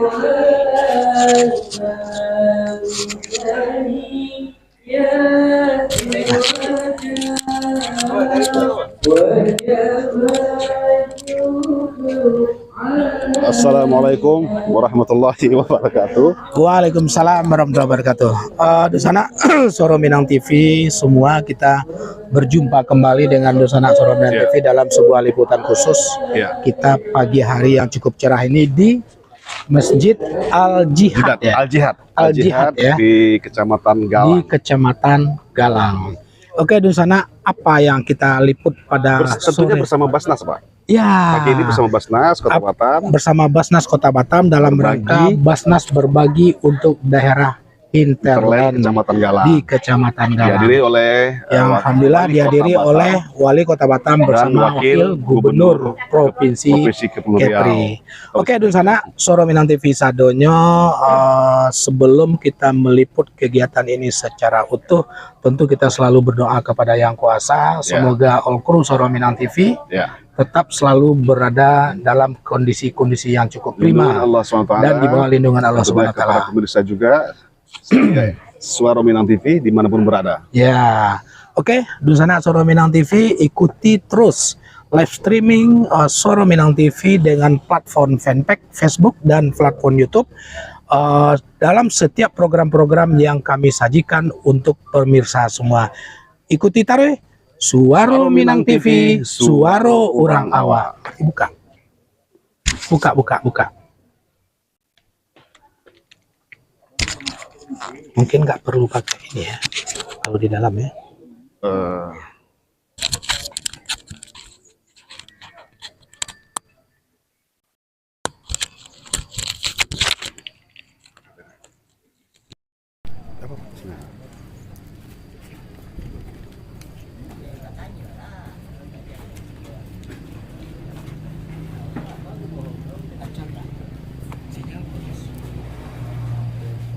Assalamualaikum warahmatullahi wabarakatuh. Waalaikumsalam warahmatullahi wabarakatuh. Dosana Soro Minang TV semua, kita berjumpa kembali dengan Dosana Soro Minang TV dalam sebuah liputan khusus. Kita pagi hari yang cukup cerah ini di Masjid Al-Jihad ya. Al-Jihad ya, di Kecamatan Galang. Di Kecamatan Galang. Oke Dosana, apa yang kita liput pada tentunya sore? Bersama Basnas, Pak. Ya. Pagi ini bersama Basnas Kota Batam. Bersama Basnas Kota Batam dalam rangka Basnas berbagi untuk daerah hinterland Kecamatan Galang. Di Kecamatan Galang. Dihadiri oleh yang alhamdulillah dihadiri oleh Wali Kota Batam bersama Wakil Gubernur Provinsi Kepri. Oke Dosana Soro Minang TV sadonyo, sebelum kita meliput kegiatan ini secara utuh, tentu kita selalu berdoa kepada Yang Kuasa. Semoga all kru Soro Minang TV tetap selalu berada dalam kondisi-kondisi yang cukup prima dan di bawah lindungan Allah Subhanahu wa taala. Pemirsa juga Suara Minang TV dimanapun berada. Ya, oke, Dosana Soro Minang TV, ikuti terus live streaming Soro Minang TV dengan platform fanpage Facebook dan platform YouTube dalam setiap program-program yang kami sajikan untuk pemirsa semua. Ikuti taruh Suaro Minang TV, Suaro Urang Awa. Buka. Mungkin nggak perlu pakai ini ya, kalau di dalam ya.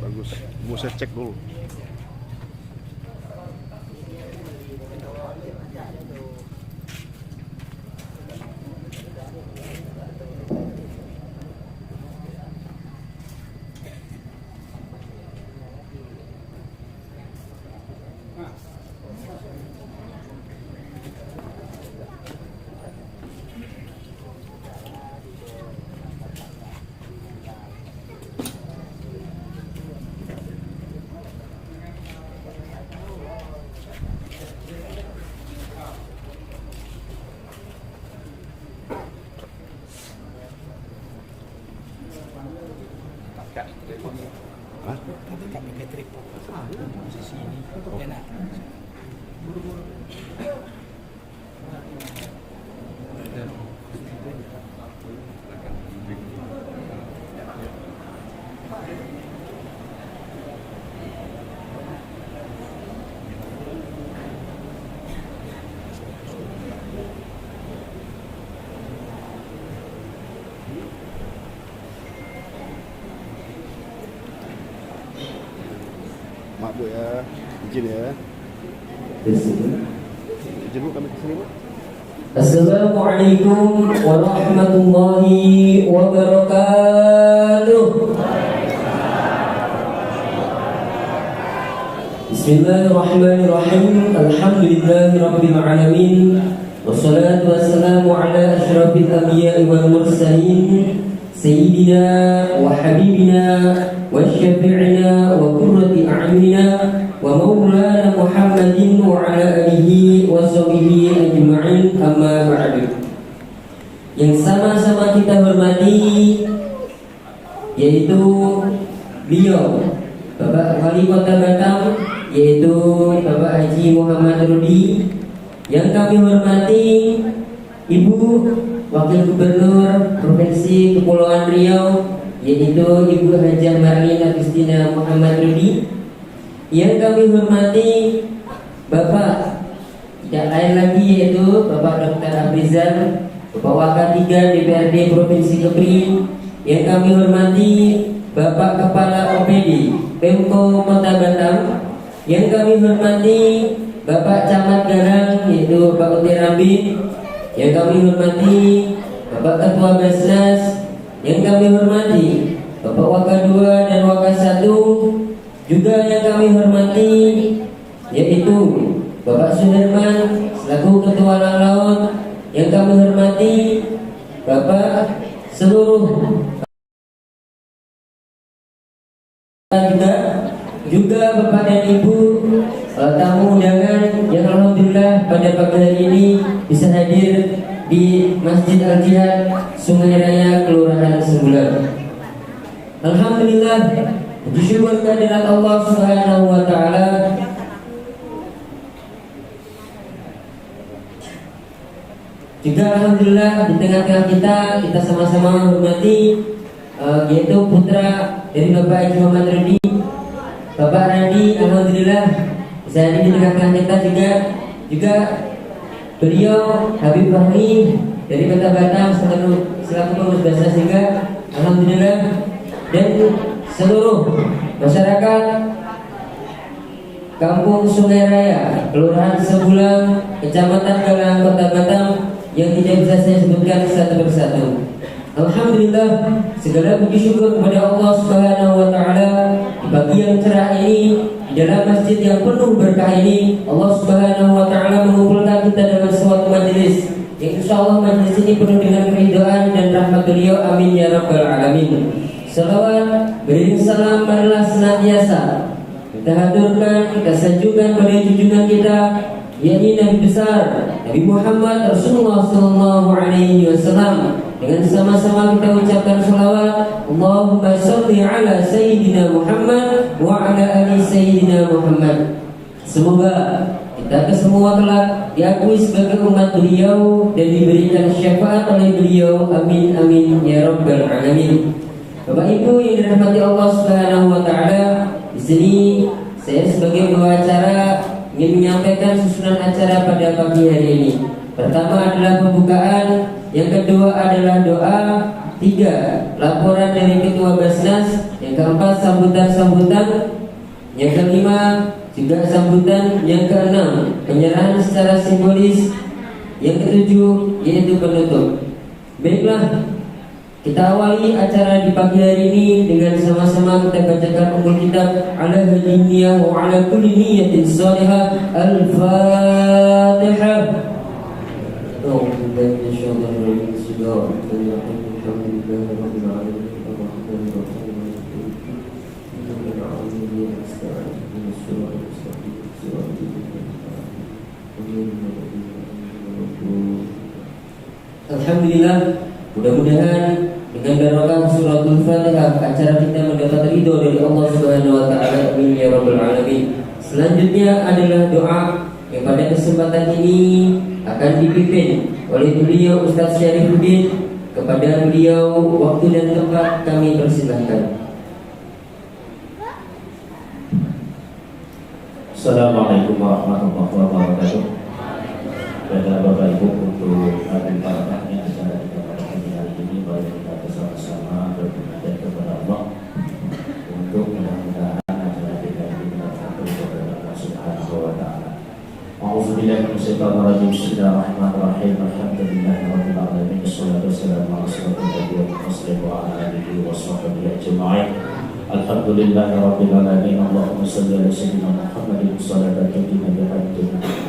Bagus, mau saya cek dulu. Maaf Bu ya, izin ya. Izin Bu kami kesini Bu. Assalamualaikum warahmatullahi wabarakatuh. Bismillahirrahmanirrahim. Alhamdulillahirabbil alamin. Wassalatu wassalamu ala asyrafil anbiya'i wal mursalin. Sayyidina wa habibina wa syafi'ina wa qurrati a'yunina wa maulana Muhammadin wa ala alihi wa sahbihi ajma'in, amma ba'du. Yang sama-sama kita hormati yaitu beliau Bapak Wali Kota Batam, yaitu Bapak Haji Muhammad Rudi. Yang kami hormati Ibu Wakil Gubernur Provinsi Kepulauan Riau, yaitu Ibu Hajah Marlin Agustina Muhammad Rudi. Yang kami hormati Bapak tidak lain lagi yaitu Bapak Dr. Abrizal, Bapak Wakatiga DPRD Provinsi Kepri. Yang kami hormati Bapak Kepala OPD Pemko Kota Batam. Yang kami hormati Bapak Camat Galang yaitu Bapak Uti Rambi. Yang kami hormati Bapak Ketua Basnas. Yang kami hormati Bapak Wakadua dan Wakasatu, juga yang kami hormati yaitu Bapak Suherman selaku Ketua Laut, yang kami hormati Bapak seluruh juga Bapak dan Ibu tamu undangan yang alhamdulillah pada pagi hari ini bisa hadir di Masjid Al-Jihad Sungai Raya Kelurahan Sembulan. Alhamdulillah, puji syukur kehadirat Allah Subhanahu wa taala. Juga alhamdulillah di tengah-tengah kita sama-sama menghormati yaitu putra dari Bapak Haji Muhammad Radi, Bapak Radi, alhamdulillah bisa hadir di tengah-tengah kita. Juga beliau Habib Fahmi dari Kota Batam selaku pengurus Basnas juga, alhamdulillah, dan seluruh masyarakat Kampung Sungai Raya, Kelurahan Sembulang, Kecamatan Galang, Kota Batam yang tidak bisa saya sebutkan satu persatu. Alhamdulillah, segala puji syukur kepada Allah Subhanahu wa taala di pagi yang cerah ini, di dalam masjid yang penuh berkah ini, Allah Subhanahu wa taala mengumpulkan kita dalam suatu majelis yang insyaallah majelis ini penuh dengan keridhaan dan rahmat beliau, amin ya rabbal alamin. Salawat beriring salam marilah senantiasa kita haturkan, kita sajukan pada junjungan kita, yakni Nabi besar Nabi Muhammad Rasulullah sallallahu alaihi wasallam. Dengan sama-sama kita ucapkan salawat, Allahumma shalli ala sayyidina Muhammad wa ala ali sayyidina Muhammad. Semoga kita semua kelak diakui sebagai umat beliau dan diberikan syafaat oleh beliau, amin amin ya rabbal alamin. Bapak Ibu yang dirahmati Allah Subhanahu wa taala, di sini saya sebagai pembawa acara ingin menyampaikan susunan acara pada pagi hari ini. Pertama adalah pembukaan, yang kedua adalah doa, tiga laporan dari Ketua Basnas, yang keempat sambutan-sambutan, yang kelima juga sambutan, yang keenam penyerahan secara simbolis, yang ketujuh yaitu penutup. Baiklah, kita awali acara di pagi hari ini dengan sama-sama kita bacakan ummul kitab ala hadiniyah wa ala kulli niyatin salihah. Al-Fatihah. Alhamdulillah, mudah-mudahan dengan barokah suratul Fatihah acara kita mendapat ridho dari Allah Subhanahu wa taala, amin ya rabbal alamin. Selanjutnya adalah doa yang pada kesempatan ini akan dipimpin oleh beliau Ustaz Syarifuddin. Kepada beliau waktu dan tempat kami persilahkan. Assalamualaikum warahmatullahi wabarakatuh. Kepada Bapak Ibu, untuk barokahnya acara kita pada pagi hari ini, mari kita bersama-sama beribadah kepada Allah untuk mudah-mudahan acara kita ini mendapat kepada Allah Subhanahu wa taala. A'udzubillahi minasyaitonir rajim. Bismillahirrahmanirrahim. Alhamdulillahirabbil alamin. Wassalatu wassalamu ala rasulillah wa ala alihi washabbihi ajma'in. Alhamdulillahirabbil alamin. Allahumma shalli ala sayyidina Muhammadin salatan tuqina biha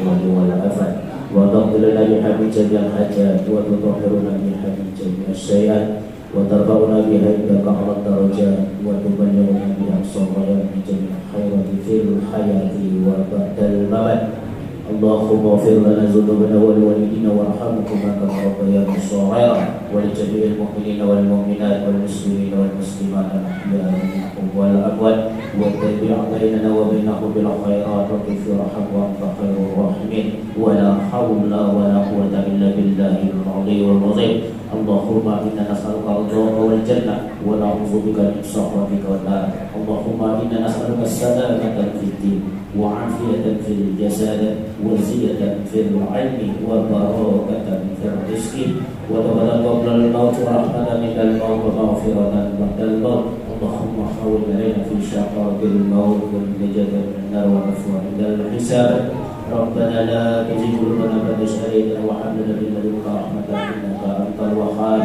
wal afat wa taqdiluna biha min jami'il hajat wa tutahhiruna biha min jami'is sayyi'at wa tarfa'una biha indaka 'ala darajat wa tuballighuna biha as-salawat min jami'il khairati fil hayati wa ba'dal mamat. Allahumma ighfir lana dhunubana wal walidina warhamhuma kama rabbayana shaghira wa li jami'il mu'minina wal mu'minat wal muslimina wal muslimat al-ahya'i minhum wal amwat wa tabi' bainana wa bainahum bil khairat wa tifrahum wa anta khairur rahimin wa la hawla wa la quwwata illa billahil 'aliyyil 'azim. Allahumma inna nas'aluka ridhaka wal jannah wa na'udzu bika min sakhatika wan nar. Allahumma inna nas'aluka as-salamata fid din wa 'afiyatan fil jasad wa ziyadatan fil 'ilmi wa barakatan fil rizqi wa tawbatan qabla al-maut wa rahmatan minal maut wa maghfiratan ba'dal maut. Allahumma hawwil 'alaina fi syaqaqil maut wa najatan minan nar wa afwan minal hisab ربنا لا تزغ قلوبنا بعد إذ هديتنا وهب لنا من لدنك رحمة إنك أنت الوهاب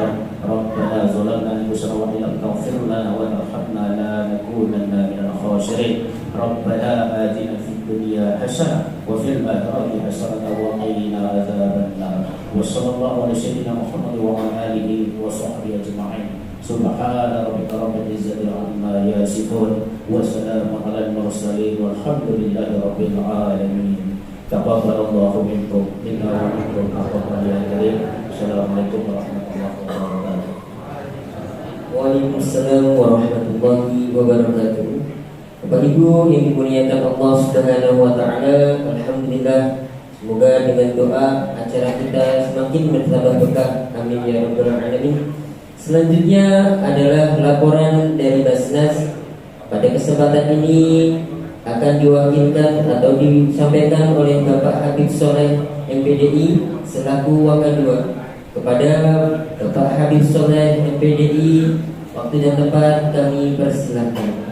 ربنا ظلمنا أنفسنا وإن لم تغفر لنا وترحمنا لنكونن من الخاسرين ربنا آتنا في الدنيا حسنة وفي الآخرة حسنة وقنا عذاب النار وصلى الله على سيدنا محمد وعلى آله وصحبه أجمعين سبحان ربك رب العزة عما يصفون وسلام على المرسلين والحمد لله رب العالمين تقبل الله منكم إنا ومنكم تقبل يا كريم السلام عليكم ورحمة الله وبركاته. Waalaikumsalam warahmatullahi wabarakatuh. Bapak Ibu yang dimuliakan Allah Subhanahu wa taala, alhamdulillah, semoga dengan doa acara kita semakin bertambah berkah. Amin ya rabbal alamin. Selanjutnya adalah laporan dari Basnas. Pada kesempatan ini akan diwakilkan atau disampaikan oleh Bapak Habib Soleh MPDI selaku Wakadua. Kepada Bapak Habib Soleh MPDI, waktu dan tempat kami persilakan.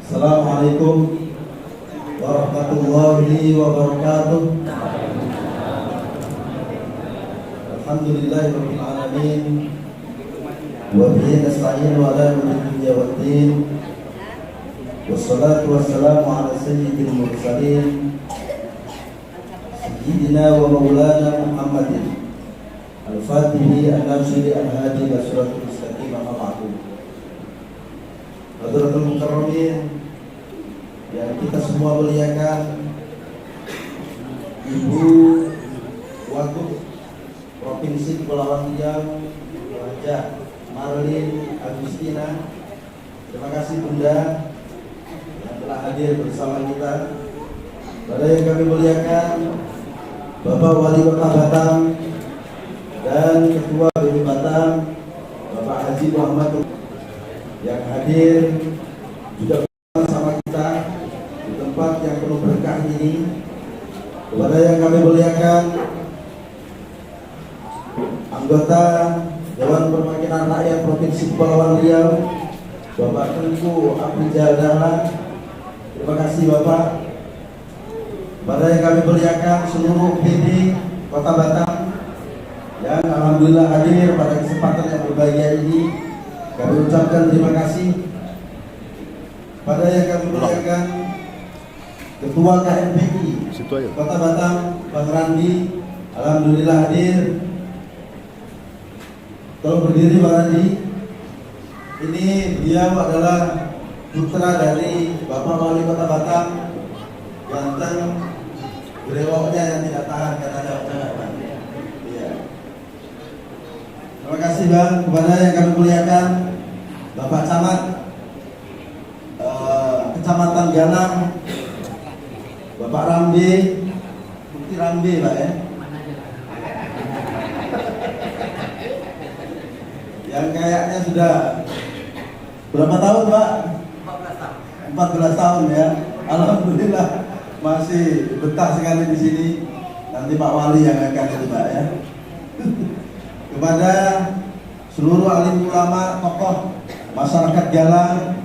Assalamualaikum warahmatullahi wabarakatuh. Alhamdulillahirabbil alamin. Wa bihi nasta'in wa ala umuri dunya waddin. Wassalatu wassalamu ala sayyidil mursalin sayyidina wa maulana Muhammadin al-fatihi an-nasiri al-hadi ila siratal mustaqim amma ba'du. Hadratul mukarramin yang kita semua muliakan, Ibu Wagub Provinsi Kepulauan Riau, Wajah Marlin Agustina. Terima kasih Bunda yang telah hadir bersama kita. Pada yang kami muliakan, Bapak Wali Kota Batam dan Ketua BPI Batam, Bapak Haji Muhammad yang hadir juga bersama kita di tempat yang penuh berkah ini. Kepada yang kami muliakan, anggota Dewan Perwakilan Rakyat Provinsi Kepulauan Riau, Bapak Tengku Abrijal Dahlan. Terima kasih Bapak. Kepada yang kami muliakan seluruh PD Kota Batam yang alhamdulillah hadir pada kesempatan yang berbahagia ini, kami ucapkan terima kasih. Pada yang kami muliakan Ketua KNPI Kota Batam, Bang Randi, alhamdulillah hadir. Tolong berdiri Bang Randi. Ini beliau adalah putra dari Bapak Wali Kota Batam, ganteng, brewoknya yang tidak tahan karena ada Bang. Iya. Terima kasih Bang. Kepada yang kami muliakan Bapak Camat Kecamatan Galang, Bapak Rambe, Bukti Rambe Pak ya, yang kayaknya sudah berapa tahun Pak? 14 tahun ya. Alhamdulillah masih betah sekali di sini. Nanti Pak Wali yang akan itu Pak ya. Kepada seluruh alim ulama, tokoh masyarakat Galang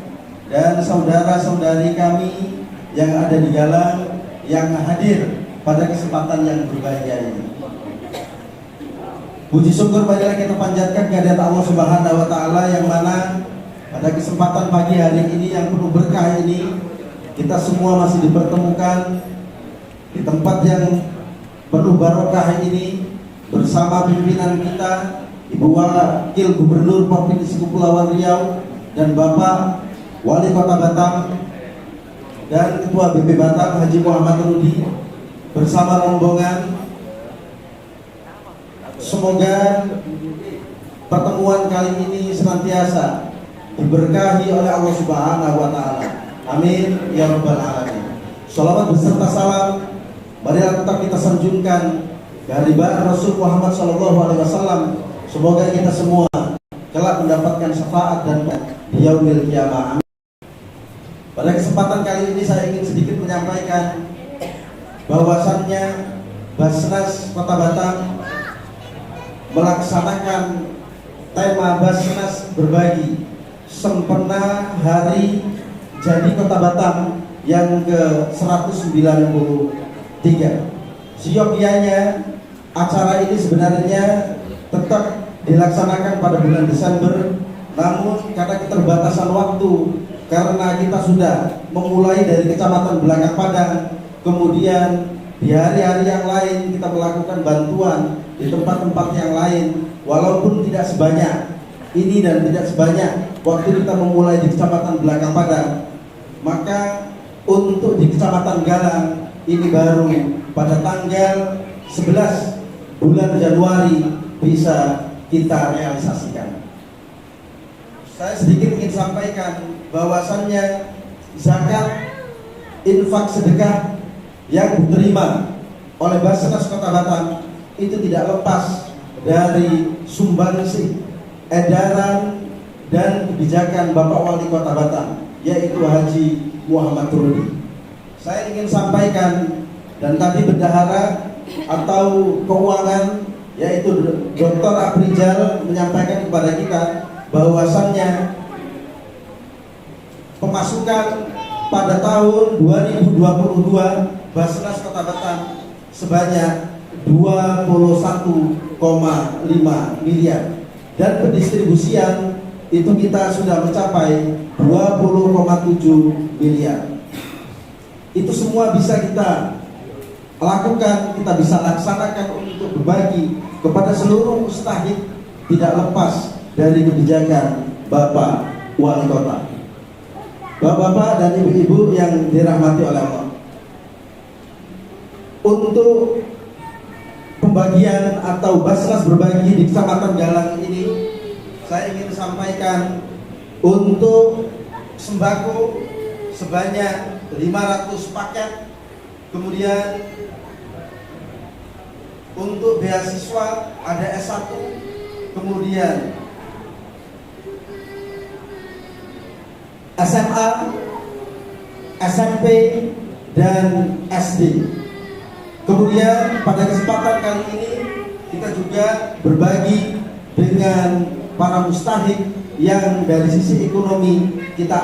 dan saudara-saudari kami yang ada di Galang yang hadir pada kesempatan yang berbahagia ini. Puji syukur marilah kita panjatkan kehadirat Allah Subhanahu wa taala yang mana pada kesempatan pagi hari ini yang penuh berkah ini kita semua masih dipertemukan di tempat yang penuh barokah ini bersama pimpinan kita Ibu Wakil Gubernur Provinsi Kepulauan Riau dan Bapak Wali Kota Batam dan Ketua BPI Batam Haji Muhammad Rudi bersama rombongan. Semoga pertemuan kali ini senantiasa diberkahi oleh Allah Subhanahu wa taala. Amin ya rabbal alamin. Shalawat beserta salam marilah tetap kita sanjungkan kehadiran Rasul Muhammad SAW. Semoga kita semua kelak mendapatkan syafaat dan di yaumil qiyamah. Pada kesempatan kali ini saya ingin sedikit menyampaikan bahwasannya Basnas Kota Batam melaksanakan tema Basnas Berbagi sempena Hari Jadi Kota Batam yang ke-193. Siokianya acara ini sebenarnya tetap dilaksanakan pada bulan Desember, namun karena keterbatasan waktu, karena kita sudah memulai dari Kecamatan Belakang Padang, kemudian di hari-hari yang lain kita melakukan bantuan di tempat-tempat yang lain, walaupun tidak sebanyak ini dan tidak sebanyak waktu kita memulai di Kecamatan Belakang Padang, maka untuk di Kecamatan Galang ini baru pada tanggal 11 bulan Januari bisa kita realisasikan. Saya sedikit ingin sampaikan bahwasannya zakat, infak, sedekah yang diterima oleh Basnas Kota Batam itu tidak lepas dari sumbangsih, edaran, dan kebijakan Bapak Wali Kota Batam, yaitu Haji Muhammad Rudi. Saya ingin sampaikan, dan tadi bendahara atau keuangan yaitu Dr. Aprijal menyampaikan kepada kita bahwasannya pemasukan pada tahun 2022 Basnas Kota Batam sebanyak 21,5 miliar, dan pendistribusian itu kita sudah mencapai 20,7 miliar. Itu semua bisa kita lakukan, kita bisa laksanakan untuk berbagi kepada seluruh mustahik, tidak lepas dari kebijakan Bapak Wali Kota. Bapak-bapak dan ibu-ibu yang dirahmati oleh Allah, untuk pembagian atau Basnas Berbagi di Kecamatan Galang ini, saya ingin sampaikan untuk sembako sebanyak 500 paket, kemudian untuk beasiswa ada S1, kemudian SMA, SMP, dan SD. Kemudian pada kesempatan kali ini kita juga berbagi dengan para mustahik yang dari sisi ekonomi kita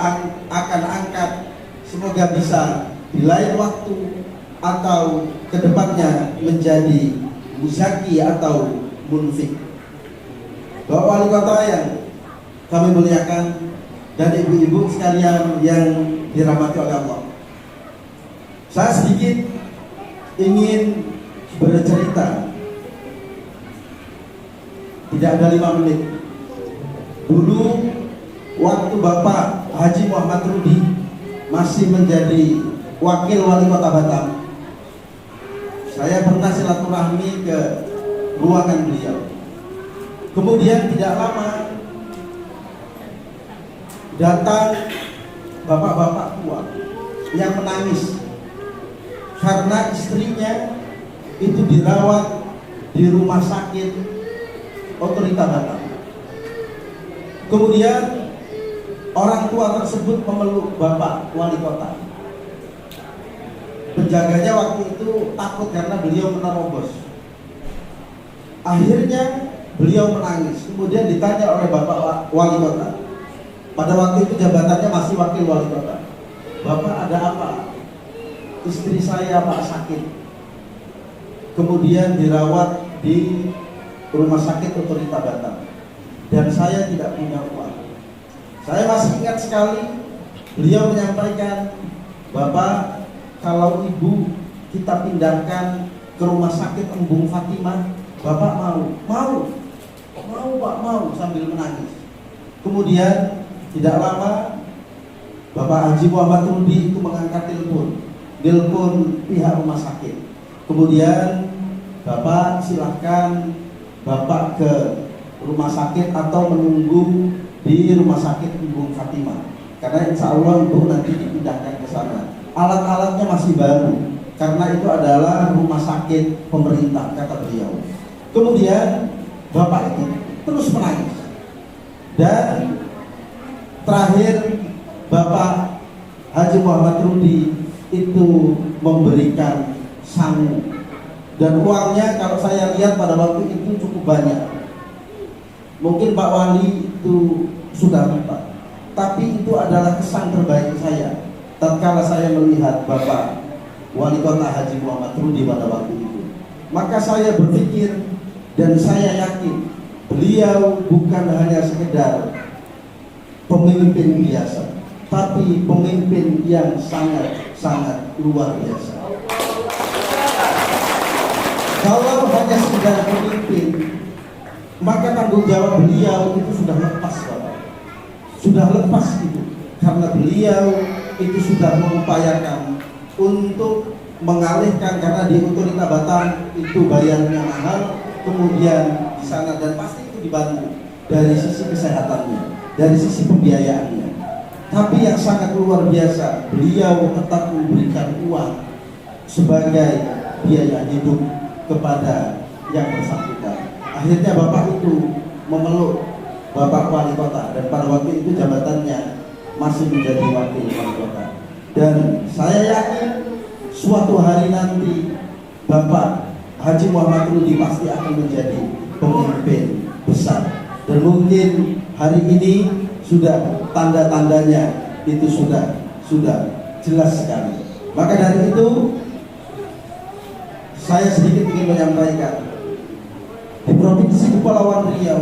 akan angkat, semoga bisa di lain waktu atau kedepannya menjadi muzaki atau munfik. Bapak Wali Kota yang kami muliakan dan ibu-ibu sekalian yang dirahmati oleh Allah, saya sedikit ingin bercerita, tidak ada 5 menit. Dulu waktu Bapak Haji Muhammad Rudi masih menjadi Wakil Wali Kota Batam, saya pernah silaturahmi ke ruangan beliau. Kemudian tidak lama datang bapak-bapak tua yang menangis karena istrinya itu dirawat di rumah sakit Otorita Batam. Kemudian orang tua tersebut memeluk Bapak Wali Kota. Penjaganya waktu itu takut karena beliau menerobos. Akhirnya beliau menangis. Kemudian ditanya oleh Bapak Wali Kota. Pada waktu itu jabatannya masih Wakil Wali Kota. Bapak, ada apa? Istri saya Pak sakit, kemudian dirawat di rumah sakit Otorita Batam, dan saya tidak punya uang. Saya masih ingat sekali beliau menyampaikan, Bapak, kalau ibu kita pindahkan ke rumah sakit Embung Fatimah, Bapak mau? Mau Pak, mau, sambil menangis. Kemudian tidak lama Bapak Haji Muhammad Rudi itu mengangkat telepon pihak rumah sakit. Kemudian Bapak silahkan Bapak ke rumah sakit atau menunggu di rumah sakit Embung Fatimah, karena insya Allah Ibu nanti dipindahkan ke sana. Alat-alatnya masih baru karena itu adalah rumah sakit pemerintah, kata beliau. Kemudian Bapak itu terus menangis, dan terakhir Bapak Haji Muhammad Rudi itu memberikan sangu, dan uangnya kalau saya lihat pada waktu itu cukup banyak. Mungkin Pak Wali itu sudah lupa, tapi itu adalah kesan terbaik saya tatkala saya melihat Bapak Wali Kota Haji Muhammad Rudi pada waktu itu. Maka saya berpikir dan saya yakin beliau bukan hanya sekedar pemimpin biasa, tapi pemimpin yang sangat luar biasa. Kalau hanya sekedar pemimpin, maka tanggung jawab beliau itu sudah lepas, Bapak. Sudah lepas itu, karena beliau itu sudah mengupayakan untuk mengalihkan, karena di Otorita Batam itu bayarnya mahal, kemudian di sana, dan pasti itu dibantu dari sisi kesehatannya, dari sisi pembiayaannya. Tapi yang sangat luar biasa, beliau tetap memberikan uang sebagai biaya hidup kepada yang bersangkutan. Akhirnya Bapak itu memeluk Bapak Wali Kota, dan pada waktu itu jabatannya masih menjadi wakil wali kota. Dan saya yakin suatu hari nanti Bapak Haji Muhammad Rudi pasti akan menjadi pemimpin besar. Dan mungkin hari ini sudah tanda-tandanya itu sudah jelas sekali. Maka dari itu saya sedikit ingin menyampaikan, di Provinsi Kepulauan Riau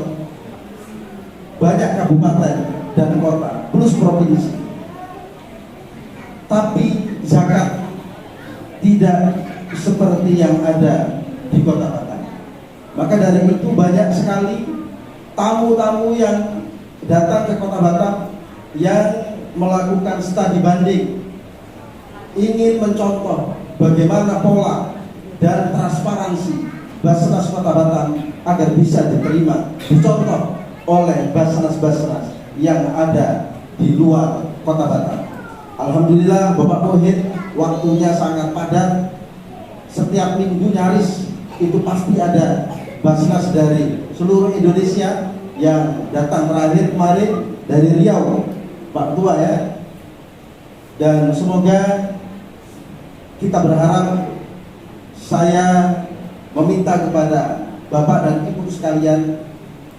banyak kabupaten dan kota plus provinsi, tapi zakat tidak seperti yang ada di Kota Batam. Maka dari itu banyak sekali tamu-tamu yang datang ke Kota Batam yang melakukan studi banding, ingin mencontoh bagaimana pola dan transparansi Basnas Kota Batam agar bisa diterima, dicontoh oleh Basnas-Basnas yang ada di luar Kota Batam. Alhamdulillah Bapak Muhid waktunya sangat padat. Setiap minggu nyaris itu pasti ada Basnas dari seluruh Indonesia yang datang. Terakhir kemarin dari Riau, Pak Tua ya. Dan semoga kita berharap, saya meminta kepada Bapak dan Ibu sekalian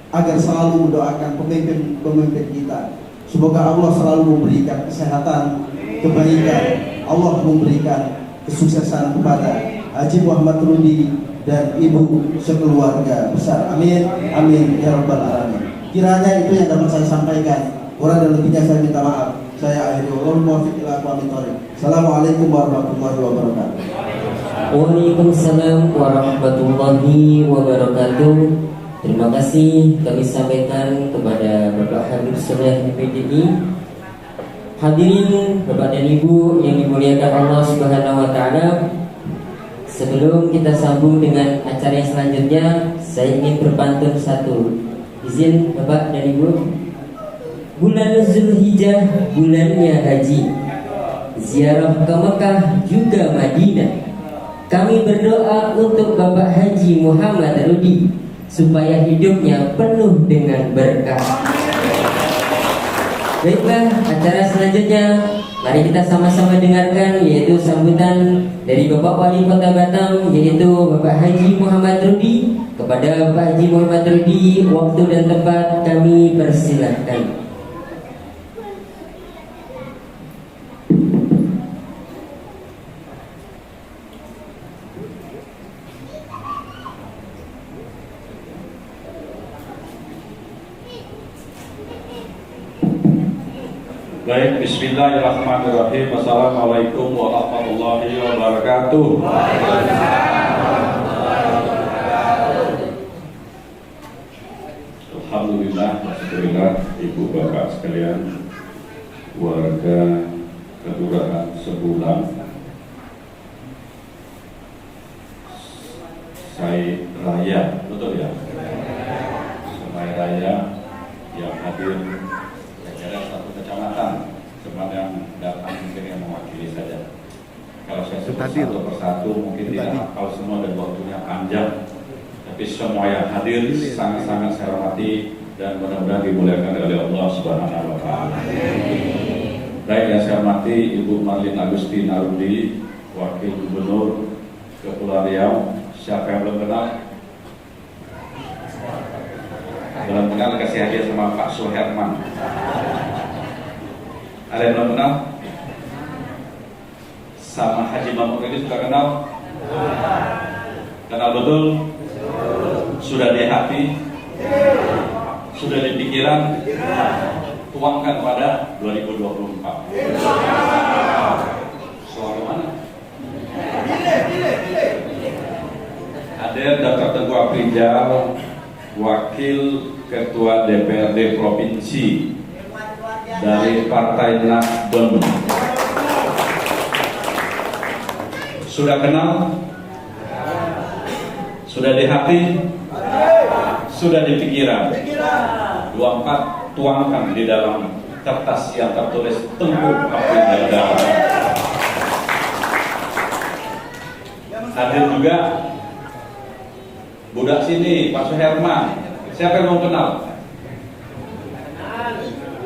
agar selalu mendoakan pemimpin-pemimpin kita. Semoga Allah selalu memberikan kesehatan, kebaikan, Allah memberikan kesuksesan kepada Haji Muhammad Rudi dan Ibu sekeluarga besar. Amin, amin ya rabbal alamin. Kiranya itu yang dapat saya sampaikan. Kurang dan lebihnya saya minta maaf. Saya akhiri Assalamualaikum warahmatullahi wabarakatuh. Waalaikumsalam warahmatullahi wabarakatuh. Terima kasih kami sampaikan kepada Bapak Habib Soleh PDI. Hadirin Bapak dan Ibu yang dimuliakan Allah Subhanahu wa taala. Sebelum kita sambung dengan acara yang selanjutnya, saya ingin berpantun satu. Izin Bapak dan Ibu. Bulan Zulhijjah bulannya haji, ziarah ke Mekah juga Madinah. Kami berdoa untuk Bapak Haji Muhammad Rudi supaya hidupnya penuh dengan berkah. Baiklah, acara selanjutnya mari kita sama-sama dengarkan, yaitu sambutan dari Bapak Wali Kota Batam, yaitu Bapak Haji Muhammad Rudi. Kepada Bapak Haji Muhammad Rudi, waktu dan tempat kami persilahkan. Baik, bismillahirrahmanirrahim. Assalamualaikum warahmatullahi wabarakatuh. Alhamdulillah, alhamdulillah, ibu bapak sekalian, warga Kelurahan Sebulan, Sai Raya, betul ya? Sai Raya yang hadir satu kecamatan, cuma yang datang mungkin yang mewakili saja. Kalau saya sebut satu persatu mungkin tidak hafal semua dan waktunya panjang. Tapi semua yang hadir sangat-sangat saya hormati dan mudah-mudahan dimuliakan oleh Allah Subhanahu wa taala. Baik, yang saya hormati Ibu Marlin Agustina Rudi, Wakil Gubernur Kepulauan Riau. Siapa yang belum kenal? Belum kenal, kasih hadiah sama Pak Suherman. Ada yang belum kenal? Sama Haji Mahmud ini sudah kenal? Kenal betul? Sudah di hati? Sudah di pikiran? Tuangkan pada 2024. Suara mana? Hadir Dr. Teguh Aprijal, Wakil Ketua DPRD Provinsi dari Partai Nasdem. Sudah kenal? Sudah di hati? Sudah di pikiran? 24 tuangkan di dalam kertas yang tertulis Teguh Aprijal. Hadir juga budak sini, Pak Suherman. Siapa yang mau kenal?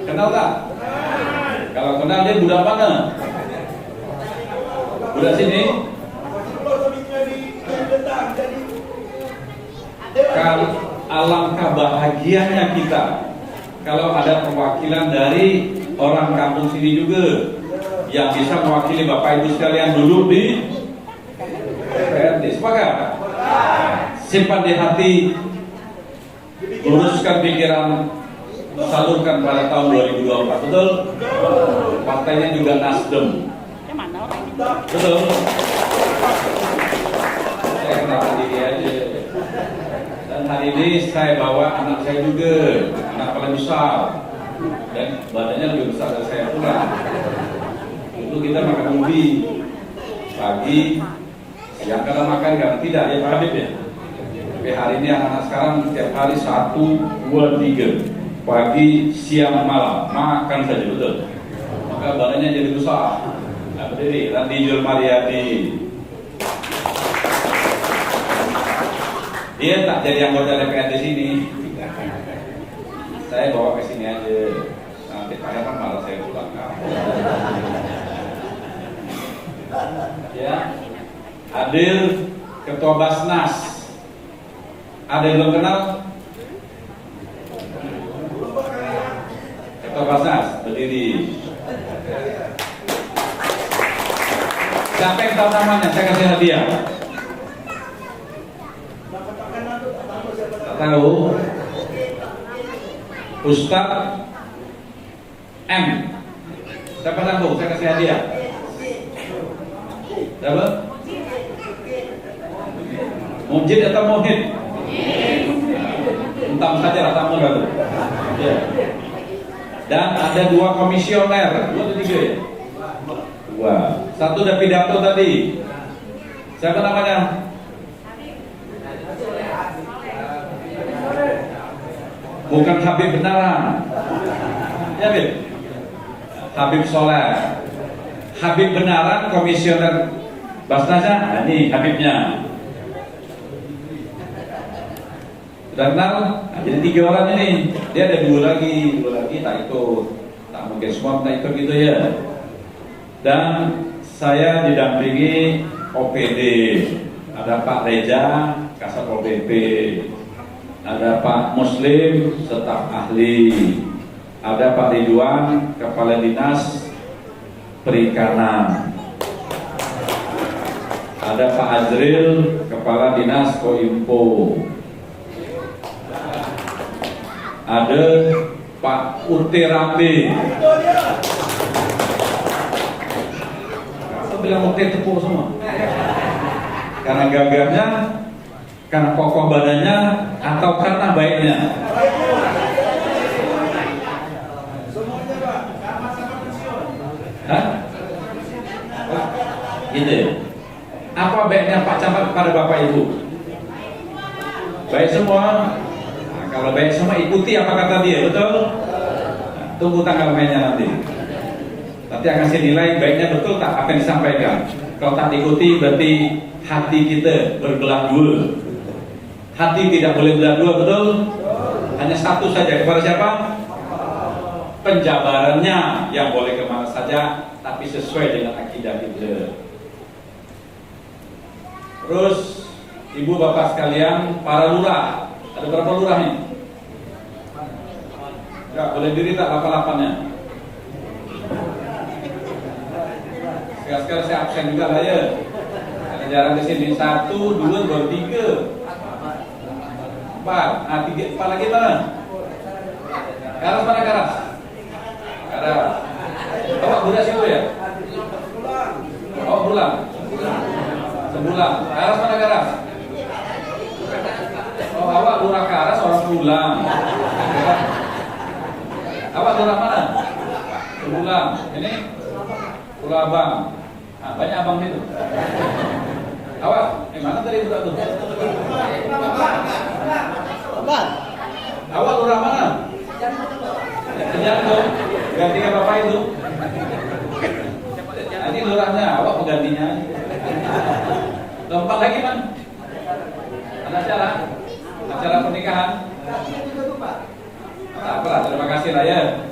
Kenal tak? Kalau kenal dia budak mana? Budak sini? Kalau alangkah bahagianya kita kalau ada perwakilan dari orang kampung sini juga yang bisa mewakili Bapak Ibu sekalian duduk di DPRD. Sepakat? Simpan di hati, luruskan pikiran, salurkan pada tahun 2024. Betul? Partainya juga Nasdem. Betul? Saya kenalkan diri aja. Dan hari ini saya bawa anak saya juga, anak paling besar, dan badannya lebih besar dari saya pula. Dulu kita makan ubi pagi, siang kadang makan, kadang tidak, ya Pak Habib ya. Tapi hari ini anak-anak sekarang setiap hari 1, 2, 3 pagi, siang, malam makan saja, betul. Maka badannya jadi besar. Nah, berdiri, Randi Julmariadi. Dia tak jadi anggota DPR di sini. Saya bawa ke sini aja. Nanti Pak Herman malah saya pulang. Ya, hadir Ketua Basnas. Ada yang belum kenal? Ketua Basnas, berdiri. Siapa yang tahu namanya? Saya kasih hadiah. Tak tahu? Ustadz M. Siapa sambung? Saya kasih hadiah. Siapa? Mujid atau Muhid? Entam saja tamu lalu. Ya. Dan ada 2 komisioner, 2 atau 3 ya? 2. Satu udah pidato tadi. Siapa namanya? Bukan Habib benaran. Ya Habib? Habib Soleh. Habib benaran komisioner Basnasnya. Nah, ini Habibnya. Sudah kenal? Nah, jadi 3 orang ini. Dia ada 2 lagi tak ikut. Tak mungkin semua tak ikut gitu ya. Dan saya didampingi OPD. Ada Pak Reja, Kasat OPP. Ada Pak Muslim, staf ahli. Ada Pak Ridwan, Kepala Dinas Perikanan. Ada Pak Azril, Kepala Dinas Koimpo. Ada Pak Uterape. Saya bilang Ute tepuk semua. Karena gagahnya, karena kokoh badannya, atau karena baiknya. Hah? Gitu ya? Apa baiknya Pak Camat kepada Bapak Ibu? Baik semua. Nah, kalau baik semua ikuti apa kata dia, betul? Nah, tunggu tanggal mainnya nanti. Nanti akan saya nilai baiknya betul tak apa yang disampaikan. Kalau tak diikuti berarti hati kita berbelah dua. Hati tidak boleh belah dua, betul? Hanya satu saja. Kepada siapa? Penjabarannya yang boleh kemana saja, tapi sesuai dengan akidah kita. Terus, ibu bapak sekalian, para lurah. Ada berapa lurah ini? Enggak, boleh diri tak 88-nya? Sekarang saya absen juga lah ya. Karena jarang di sini. 1, 2, baru 3. 4. Nah, 3, 4 lagi mana? Karas mana Karas? Karas. Awak budak situ ya? Oh, bulan. Sebulan. Karas mana Karas? Oh, awak lurah Karas orang pulang. Awak lurah mana? Sebulan. Ini Pulau Abang. Nah, banyak abang itu. Awak, mana tadi budak tuh? Awak lurah mana? Jantung. Gantikan bapak itu. Nanti lurahnya, awak penggantinya. Tempat lagi man? Ada acara pernikahan. Nah, apalah, terima kasih lah ya.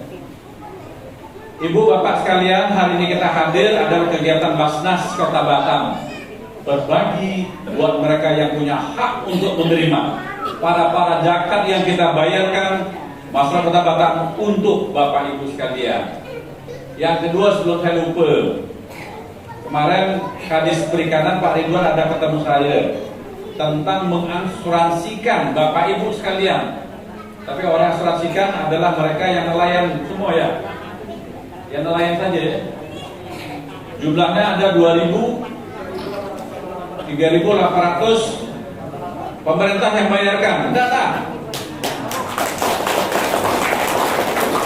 Ibu bapak sekalian, hari ini kita hadir adalah kegiatan Basnas Kota Batam. Berbagi buat mereka yang punya hak untuk menerima para zakat yang kita bayarkan masyarakat Kota Batam untuk bapak ibu sekalian. Yang kedua, sebelum saya lupa, kemarin Kadis Perikanan Pak Ridwan ada ketemu saya tentang mengasuransikan bapak ibu sekalian. Tapi orang asuransikan adalah mereka yang nelayan semua ya. Yang nelayan saja ya. Jumlahnya ada 3.800 pemerintah yang bayarkan. Enggak.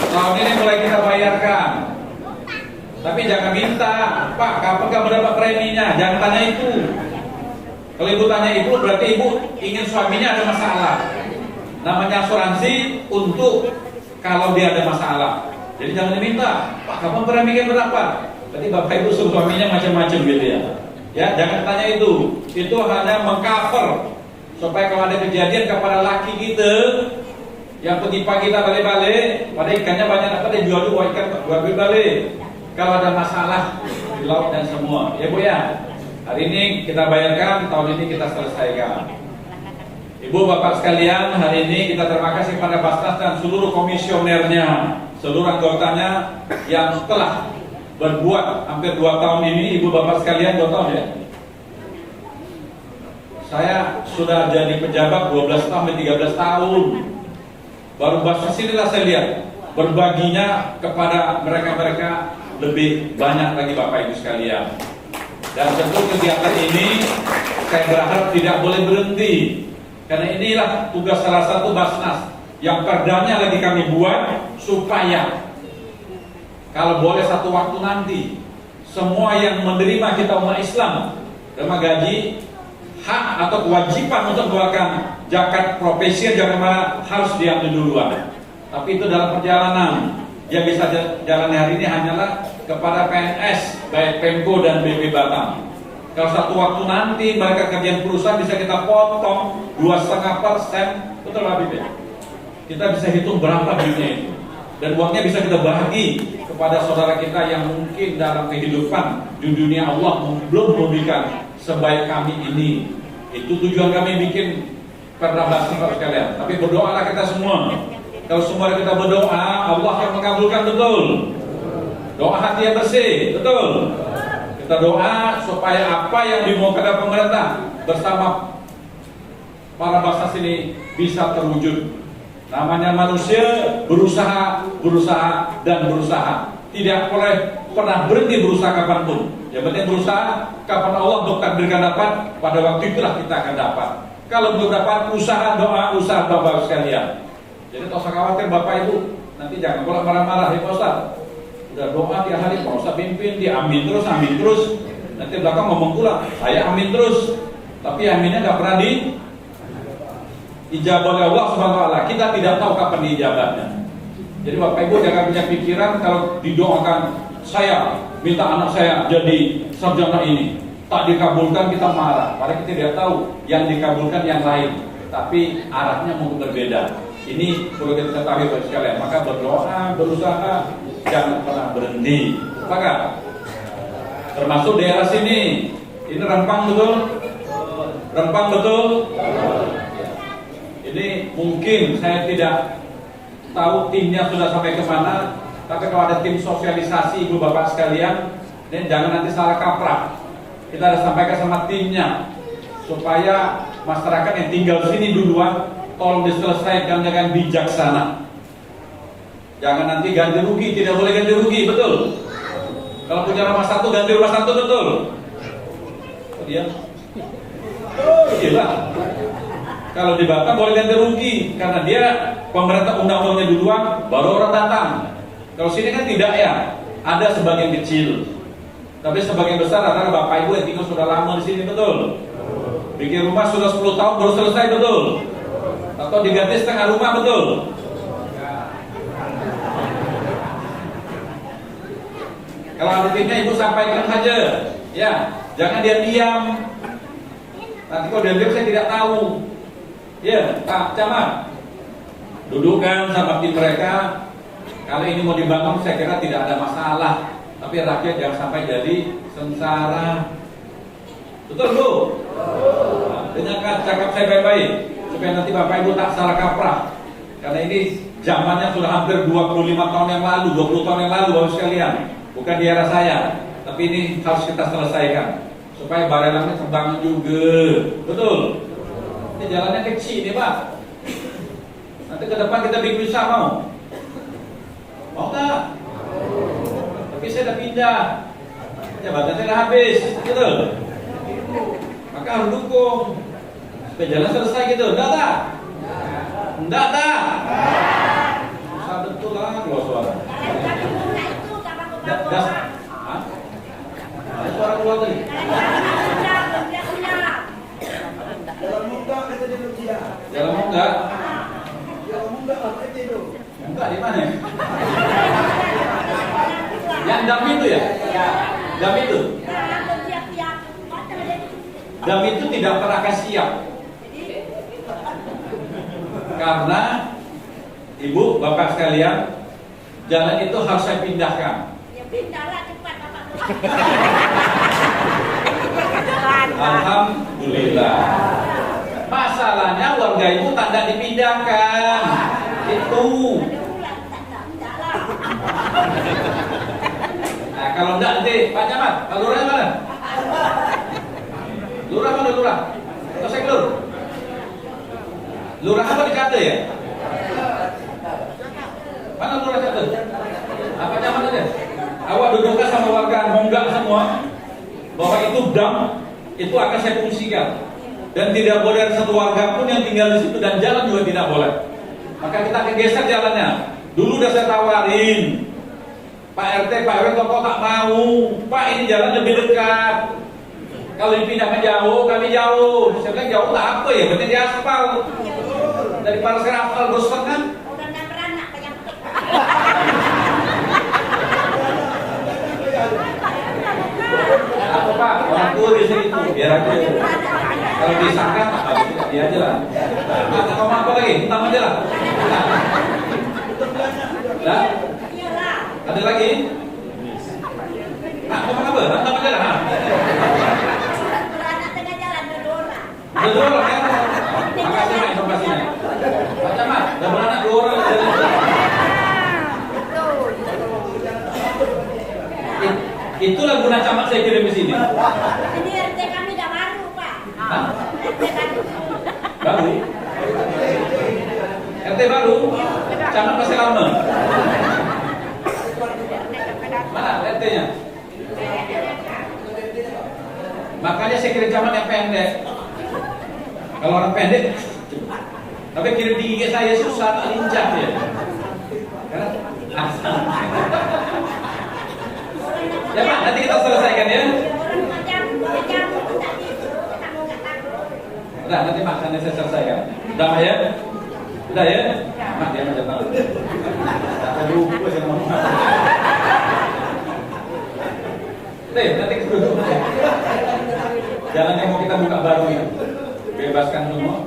Tahun ini mulai kita bayarkan. Tapi jangan minta, Pak, kapan kamu dapat preminya? Jangan tanya itu. Kalau ibu tanya ibu, berarti ibu ingin suaminya ada masalah. Namanya asuransi untuk kalau dia ada masalah. Jadi jangan diminta, Pak, kapan preminya berapa? Berarti bapak ibu suaminya macam-macam gitu ya. Ya, jangan tanya itu. Itu hanya mengcover supaya kalau ada kejadian kepada laki kita yang pergi pagi kita balik-balik, pada ikannya banyak dapat dia jual dulu ikan balik. Kalau ada masalah di laut dan semua, ya Bu ya. Hari ini kita bayarkan, tahun ini kita selesaikan. Ibu bapak sekalian, hari ini kita terima kasih pada Basnas dan seluruh komisionernya, seluruh anggotanya yang telah berbuat hampir 2 tahun ini. Ibu bapak sekalian 2 tahun ya. Saya sudah jadi pejabat 12 tahun, 13 tahun. Baru Basnas inilah saya lihat berbaginya kepada mereka-mereka lebih banyak lagi bapak ibu sekalian. Dan tentu kegiatan ini saya berharap tidak boleh berhenti. Karena inilah tugas salah satu Basnas yang perdanya lagi kami buat supaya kalau boleh satu waktu nanti semua yang menerima kita umat Islam terima gaji, hak atau kewajiban untuk mengeluarkan zakat profesi jangan harus diambil duluan. Tapi itu dalam perjalanan. Yang bisa jalan hari ini hanyalah kepada PNS baik Pemko dan BP Batam. Kalau satu waktu nanti mereka kerjaan perusahaan bisa kita potong 2,5%, betul Habib ya? Kita bisa hitung berapa duitnya itu. Dan uangnya bisa kita bagi kepada saudara kita yang mungkin dalam kehidupan di dunia Allah belum memberikan sebaik kami ini. Itu tujuan kami bikin Perda Basnas sekalian. Tapi berdoalah kita semua. Kalau semua kita berdoa, Allah akan mengabulkan, betul. Doa hati yang bersih, betul. Kita doa supaya apa yang dimaukan pemerintah bersama para Basnas ini bisa terwujud. Namanya manusia berusaha dan berusaha. Tidak boleh pernah berhenti berusaha kapanpun. Yang penting berusaha, kapan Allah bertakdirkan dapat, pada waktu itulah kita akan dapat. Kalau belum dapat, usaha doa Bapak sekalian. Jadi tak usah khawatir Bapak Ibu, nanti jangan pula marah-marah ya Pak Ustaz. Udah doa tiap hari Pak Ustaz pimpin, dia amin terus. Nanti belakang ngomong pula, saya amin terus. Tapi aminnya nggak pernah ijabah oleh Allah Subhanahu wa taala. Kita tidak tahu kapan diijabahnya. Jadi Bapak Ibu jangan punya pikiran kalau didoakan saya minta anak saya jadi sarjana ini tak dikabulkan kita marah. Padahal kita tidak tahu yang dikabulkan yang lain, tapi arahnya mungkin berbeda. Ini perlu kita ketahui Bapak sekalian. Maka berdoa, berusaha, jangan pernah berhenti. Maka termasuk daerah sini, ini Rempang betul? Rempang betul? Ini mungkin saya tidak tahu timnya sudah sampai kemana. Tapi kalau ada tim sosialisasi ibu bapak sekalian, ini jangan nanti salah kaprah. Kita harus sampaikan sama timnya supaya masyarakat yang tinggal sini duluan tolong diselesaikan dengan bijaksana. Jangan nanti ganti rugi, tidak boleh ganti rugi, betul? Kalau punya rumah satu ganti rumah satu, betul? Oh, dia? Iya. Kalau di Batam boleh ganti rugi karena dia pemerintah undang-undangnya duluan, baru orang datang. Kalau sini kan tidak ya, ada sebagian kecil, tapi sebagian besar adalah bapak ibu yang tinggal sudah lama di sini, betul? Bikin rumah sudah 10 tahun baru selesai, betul? Atau diganti setengah rumah, betul? Kalau ada timnya ibu sampaikan saja, ya, jangan dia diam. Nanti kalau dia diam saya tidak tahu. Ya, Pak Camat, dudukkan sama tim mereka. Kalau ini mau dibangun saya kira tidak ada masalah, tapi rakyat jangan sampai jadi sengsara. Betul Bu? Nah, dengarkan cakap saya baik-baik supaya nanti Bapak Ibu tak salah kaprah. Karena ini zamannya sudah hampir 25 tahun yang lalu, 20 tahun yang lalu Bapak sekalian. Bukan di era saya, tapi ini harus kita selesaikan supaya barelangnya terbangun juga. Betul? Ini jalannya kecil nih Pak. Nanti ke depan kita bikin usaha mau? Mau nggak? Tapi saya udah pindah, jabatan saya udah habis, gitu. Maka harus dukung supaya jalan selesai gitu. Enggak tak? Enggak tak? Susah betul lah kalau suara. Das, ada suara keluar tadi. Jalan munggah. Enggak di mana? Yang dam itu ya? Dam itu? Dam itu tidak pernah akan siap. Karena ibu, bapak sekalian, jalan itu harus saya pindahkan. Ya pindahlah cepat Bapak. Alhamdulillah. Masalahnya warga ibu tak dipindahkan. Itu. Nah kalau enggak nanti Pak Camat, Pak Lurah mana? Lurah mana Lurah? Atau saya Lur? Lurah apa dikata ya? Mana Lurah kata? Apa Camat aja? Awak dudukkan sama warga monggak semua bahwa itu dam itu akan saya fungsikan dan tidak boleh ada satu warga pun yang tinggal di situ dan jalan juga tidak boleh. Maka kita akan geser jalannya. Dulu udah saya tawarin Pak RT, Pak RW kok tak mau. Pak ini jalan lebih dekat. Kalau dipindahkan jauh, kami jauh. Saya bilang jauh lah apa ya? Berarti di aspal. Daripada saya aspal bosan kan? Udah nggak beranak kayak Apa Pak? Orang tua di sini tuh biar aja. Kalau disangka, dia aja lah. Nah, kamu apa lagi? Hitam aja lah. Nah, ada lagi? Nah, kamu apa? Hitam aja lah. beranak tengah jalan berdua. Dua orang ya? Makasih Pak informasinya. Pak Camat, udah beranak 2 orang. Itulah guna camat saya kirim ke sini. Ini RT kami udah baru Pak. Hah? RT kami. Baru? RT baru? Camat masih lama? Mana RT-nya? Makanya saya kirim camat yang pendek. Kalau orang pendek, tapi kirim di IG saya susah, tak lincah ya. Karena asal. Ya Pak, nanti kita selesaikan ya. Orang macam tadi kamu nggak takut. Udah, nanti Mak, nanti saya selesaikan. Udah Mak ya? Udah ya? Mak, dia aja tahu. Saya lupa saya ngomong. Nanti kita duduk. Jalan yang mau kita buka baru ini. Bebaskan semua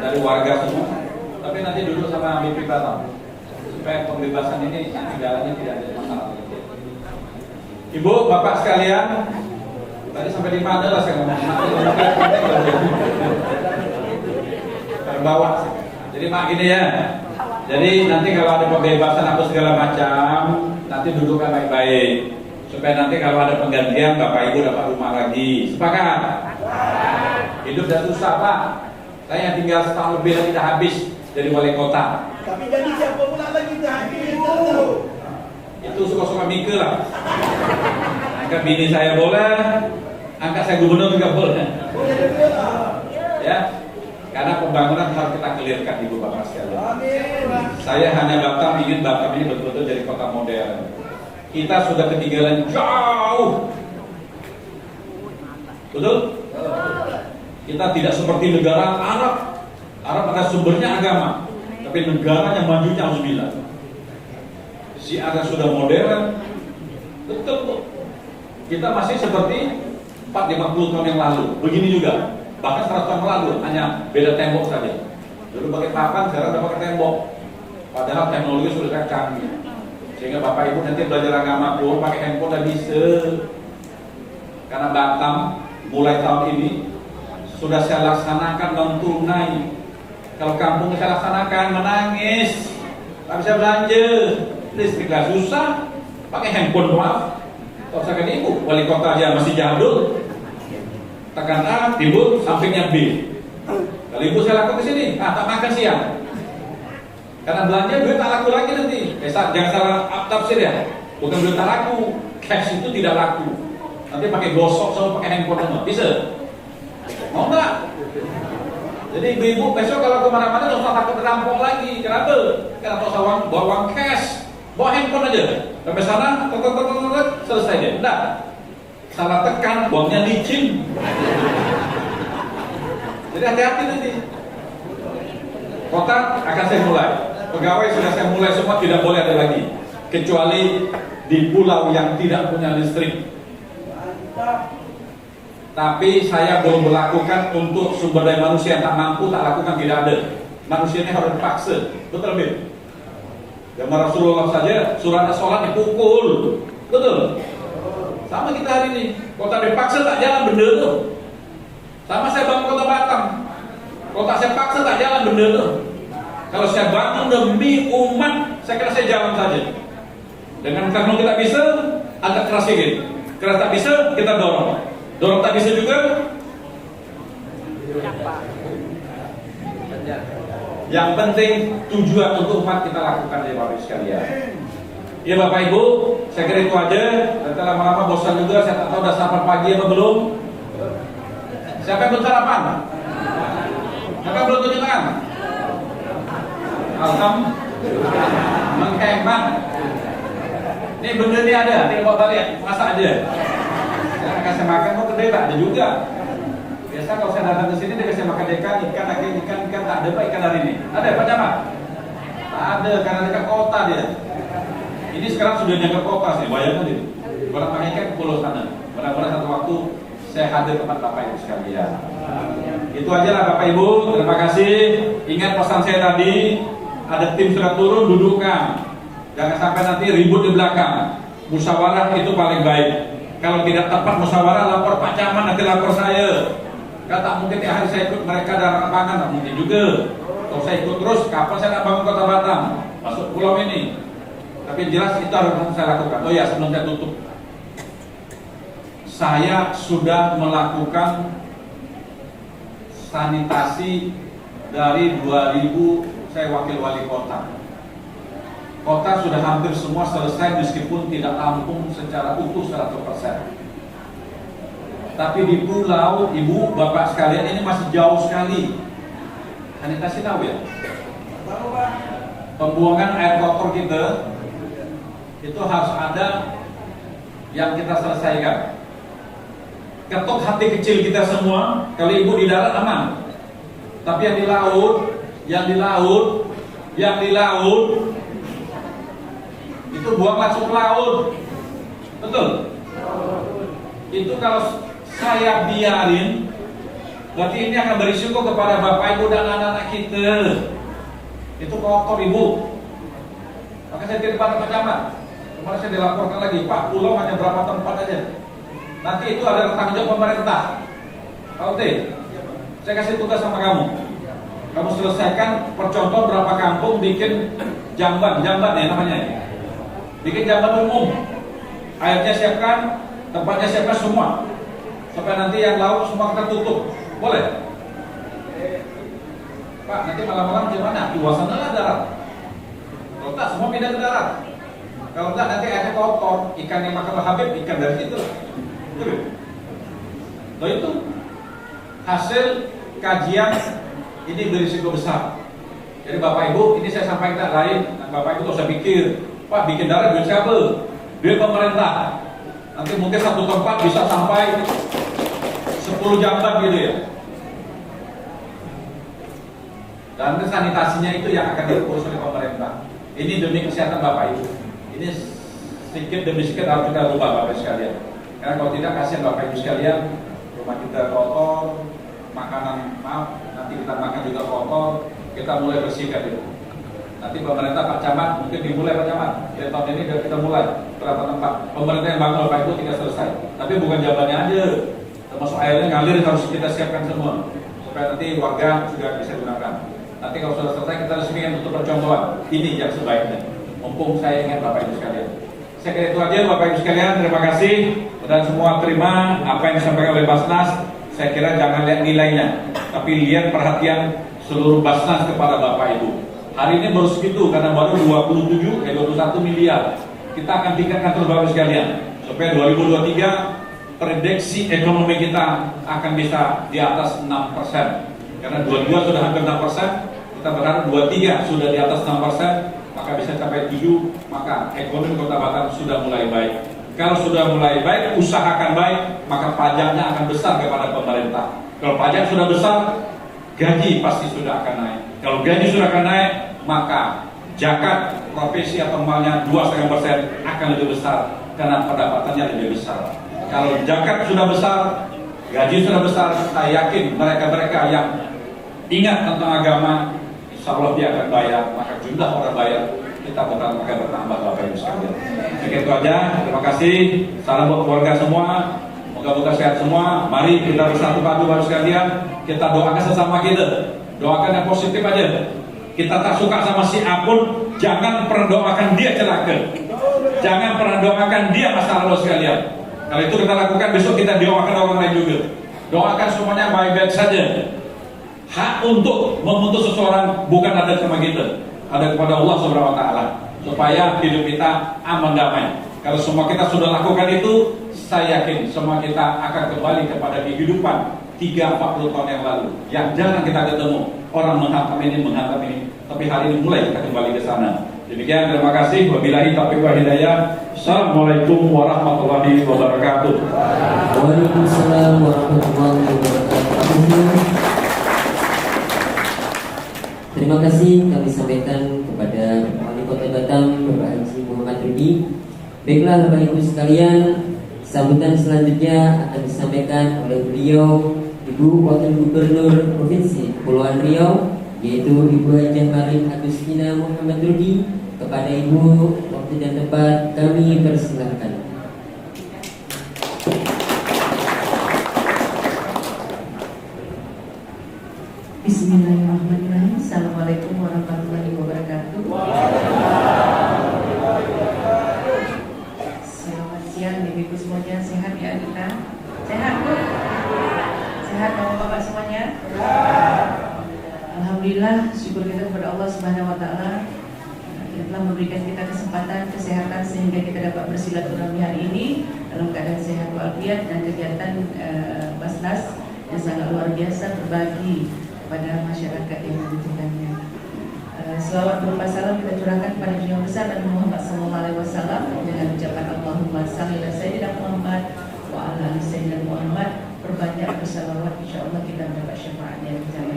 dari warga semua. Tapi nanti duduk sama BP Batam. Supaya pembebasan ini jalannya tidak ada masalah. Ibu, bapak sekalian, tadi sampai di mana lah saya ngomong. Terbawa. Jadi Mak gini ya, Jadi nanti kalau ada pembebasan apa segala macam, nanti dudukkan baik-baik. Supaya nanti kalau ada penggantian Bapak Ibu dapat rumah lagi. Sepakat? Hidup dah susah Pak. Saya tinggal setahun lebih lagi dah habis jadi wali kota. Tapi jadi siapa pula lagi dah itu? Itu suka-suka Mika lah. Angkat bini saya boleh, angkat saya gubernur juga boleh. Ya, karena pembangunan harus kita clearkan Ibu Bapak sekalian. Saya hanya Batam ingin Batam ini betul-betul jadi kota modern. Kita sudah ketinggalan jauh. Betul? Kita tidak seperti negara Arab. Arab pada sumbernya agama, tapi negaranya majunya alhamdulillah. Si Arab sudah modern, betul kok. Kita masih seperti 450 tahun yang lalu. Begini juga, bahkan 100 tahun lalu, hanya beda tembok saja. Dulu pakai papan, sekarang udah pakai tembok. Padahal teknologi sudah canggih. Sehingga Bapak Ibu nanti belajar agama pun pakai handphone udah bisa. Karena Batam mulai tahun ini sudah saya laksanakan non tunai. Kalau kampung saya laksanakan menangis, tak bisa belanja, listriklah susah, pakai handphone maaf. Kalau saya kata Ibu, wali kota aja masih jadul. Tekan A, timbul, sampingnya B. Kalau Ibu saya lakukan ke sini, tak makan siang. Karena belanja duit tak laku lagi nanti. Jangan salah tafsir ya. Bukan duit tak laku, cash itu tidak laku. Nanti pakai gosok sama pakai handphone semua. Bisa? Mau nggak? Jadi ibu-ibu besok kalau kemana-mana nggak usah takut terampok lagi. Kenapa? Karena kalau bawa uang cash, bawa handphone aja. Sampai sana, selesai deh. Nggak. Salah tekan, uangnya licin. Jadi hati-hati nanti. Kota akan saya mulai. Pegawai sudah saya mulai semua, tidak boleh ada lagi. Kecuali di pulau yang tidak punya listrik. Tapi saya belum melakukan untuk sumber daya manusia yang tak mampu, tak lakukan, tidak ada. Manusianya harus dipaksa. Betul, Bin? Zaman Rasulullah saja, surat sholat dipukul. Betul? Sama kita hari ini. Kota dipaksa tak jalan benda tuh. Sama saya bangun kota Batam. Kota saya paksa tak jalan benda tuh. Kalau saya bangun demi umat, saya kira saya jalan saja. Dengan teknologi tak bisa, agak keras sedikit. Keras tak bisa, kita dorong. Dorong tak bisa juga. Yang penting tujuan untuk umat kita lakukan ya Bapak Ibu sekalian. Ya Bapak Ibu, saya kira itu aja. Nanti lama-lama bosan juga, saya tak tahu udah sarapan pagi atau belum. Siapa yang belum sarapan? Siapa yang belum tunjuk tangan? Alhamdulillah, menghemat. Ini benda ini ada, tinggal bawa balik, masak aja. Saya kasih makan, mau kedai tak ada juga. Biasa kalau saya datang ke sini dia kasih makan ikan, akhirnya ikan tak ada Pak ikan hari ini. Ada Pak Camat? Tak ada, karena dekat kota dia. Ini sekarang sudah dekat kota sih, bayangkan ini. Barang makan ikan ke pulau sana. Benar-benar satu waktu saya hadir tempat Bapak Ibu sekalian. Itu aja lah Bapak Ibu, terima kasih. Ingat pesan saya tadi, ada tim sudah turun, dudukkan. Jangan sampai nanti ribut di belakang. Musyawarah itu paling baik. Kalau tidak tepat musyawarah, lapor Pak Camat, nanti lapor saya. Kata mungkin tiap hari saya ikut mereka dalam lapangan, tak mungkin juga. Kalau saya ikut terus, kapan saya nak bangun kota Batam, masuk pulau ini. Tapi jelas itu harus saya lakukan. Oh ya, sebelum saya tutup, saya sudah melakukan sanitasi dari 2000 saya wakil wali kota. Kota sudah hampir semua selesai meskipun tidak rampung secara utuh 100%. Tapi di pulau, Ibu, Bapak sekalian, ini masih jauh sekali. Sanitasi tahu ya? Pembuangan air kotor kita itu harus ada yang kita selesaikan. Ketok hati kecil kita semua, kalau Ibu di darat aman. Tapi yang di laut itu buang langsung ke laut. Betul? Itu kalau saya biarin, berarti ini akan berisiko kepada Bapak Ibu dan anak-anak kita. Itu kotor Ibu. Maka saya di depan Pak Camat. Kemarin saya dilaporkan lagi, Pak, pulau hanya berapa tempat aja. Nanti itu adalah tanggung jawab pemerintah. Oke, saya kasih tugas sama kamu. kamu selesaikan percontohan berapa kampung bikin jamban ya namanya, bikin jamban umum, airnya siapkan, tempatnya siapkan semua, sampai nanti yang laut semua kita tutup, boleh? Pak, nanti malam-malam gimana? Luasannya lah darat, kalau tak semua pindah ke darat, kalau tak nanti airnya kotor, ikan yang makan Habib ikan dari situ, itu hasil kajian ini berisiko besar. Jadi Bapak Ibu, ini saya sampaikan lain, Bapak Ibu tuh usah pikir, Pak bikin darat duit siapa? Duit pemerintah. Nanti mungkin satu tempat bisa sampai 10 jamban gitu ya. Dan sanitasinya itu yang akan diurus oleh pemerintah. Ini demi kesehatan Bapak Ibu. Ini sedikit demi sedikit harus kita rubah Bapak Ibu sekalian. Karena kalau tidak kasihan Bapak Ibu sekalian, rumah kita kotor, makanan nanti kita makan juga kotor, kita mulai bersihkan itu. Nanti pemerintah Pak Camat mungkin dimulai Pak Camat. Dari tahun ini kita mulai berapa tempat. Pemerintah yang bangun Bapak Ibu tidak selesai. Tapi bukan jawabannya aja, termasuk airnya ngalir harus kita siapkan semua supaya nanti warga juga bisa gunakan. Nanti kalau sudah selesai kita resmikan untuk percontohan. Ini yang sebaiknya. Mumpung saya ingat Bapak Ibu sekalian. Saya kira itu aja Bapak Ibu sekalian. Terima kasih dan semua terima apa yang disampaikan oleh Basnas. Saya kira jangan lihat nilainya, tapi lihat perhatian seluruh Basnas kepada Bapak Ibu. Hari ini baru segitu karena baru 21 miliar. Kita akan tingkatkan terus Bapak Ibu sekalian supaya 2023 prediksi ekonomi kita akan bisa di atas 6%. Karena 22 sudah hampir 6%. Kita berharap 23 sudah di atas 6%, maka bisa capai 7, maka ekonomi Kota Batam sudah mulai baik. Kalau sudah mulai baik, usaha akan baik, maka pajaknya akan besar kepada pemerintah. Kalau pajak sudah besar, gaji pasti sudah akan naik. Kalau gaji sudah akan naik, maka zakat profesi atau malnya 2,5% akan lebih besar karena pendapatannya lebih besar. Kalau zakat sudah besar, gaji sudah besar, saya yakin mereka-mereka yang ingat tentang agama, insya Allah dia akan bayar, maka jumlah orang bayar kita akan bertambah Bapak Ibu sekalian. Sekian itu aja, terima kasih. Salam buat keluarga semua, moga-moga sehat semua. Mari kita bersatu padu Bapak sekalian, kita doakan sesama kita, doakan yang positif aja. Kita tak suka sama si A pun, jangan pernah doakan dia celaka, jangan pernah doakan dia masalah Bapak sekalian. Kalau itu kita lakukan, besok kita doakan orang lain juga. Doakan semuanya baik-baik saja. Hak untuk memutus seseorang bukan ada sama kita, ada kepada Allah Subhanahu wa taala, supaya hidup kita aman damai. Kalau semua kita sudah lakukan itu, saya yakin semua kita akan kembali kepada kehidupan 30-40 tahun yang lalu yang jarang kita ketemu. Orang menghantam ini, tapi hari ini mulai kita kembali ke sana. Demikian, terima kasih. Wabillahi taufiq wal hidayah. Assalamualaikum warahmatullahi wabarakatuh. Waalaikumsalam warahmatullahi wabarakatuh. Terima kasih kami sampaikan kepada Wali Kota Batam, Bapak Haji Muhammad Rudi. Baiklah Bapak Ibu sekalian, sambutan selanjutnya akan disampaikan oleh beliau Ibu Wakil Gubernur Provinsi Kepulauan Riau, yaitu Ibu Hajah Marin Agustina Muhammad Rudi. Kepada Ibu, waktu dan tempat kami persilahkan. Bismillahirrahmanirrahim. Assalamualaikum warahmatullahi wabarakatuh. Selamat siang Ibu semuanya, sehat ya kita? Sehat Bu? Sehat Bapak-bapak semuanya? Alhamdulillah, syukur kita kepada Allah Subhanahu wa taala yang telah memberikan kita kesempatan, kesehatan sehingga kita dapat bersilaturahmi hari ini dalam keadaan sehat walafiat dan kegiatan Basnas yang sangat luar biasa berbagi pada masyarakat yang membutuhkannya. Selawat berupa salam kita curahkan kepada Nabi besar Nabi Muhammad SAW dengan ucapan Allahumma salli ala sayyidina Muhammad wa ala ali sayyidina Muhammad. Perbanyak bersalawat, insya Allah kita mendapat syafaatnya di zaman.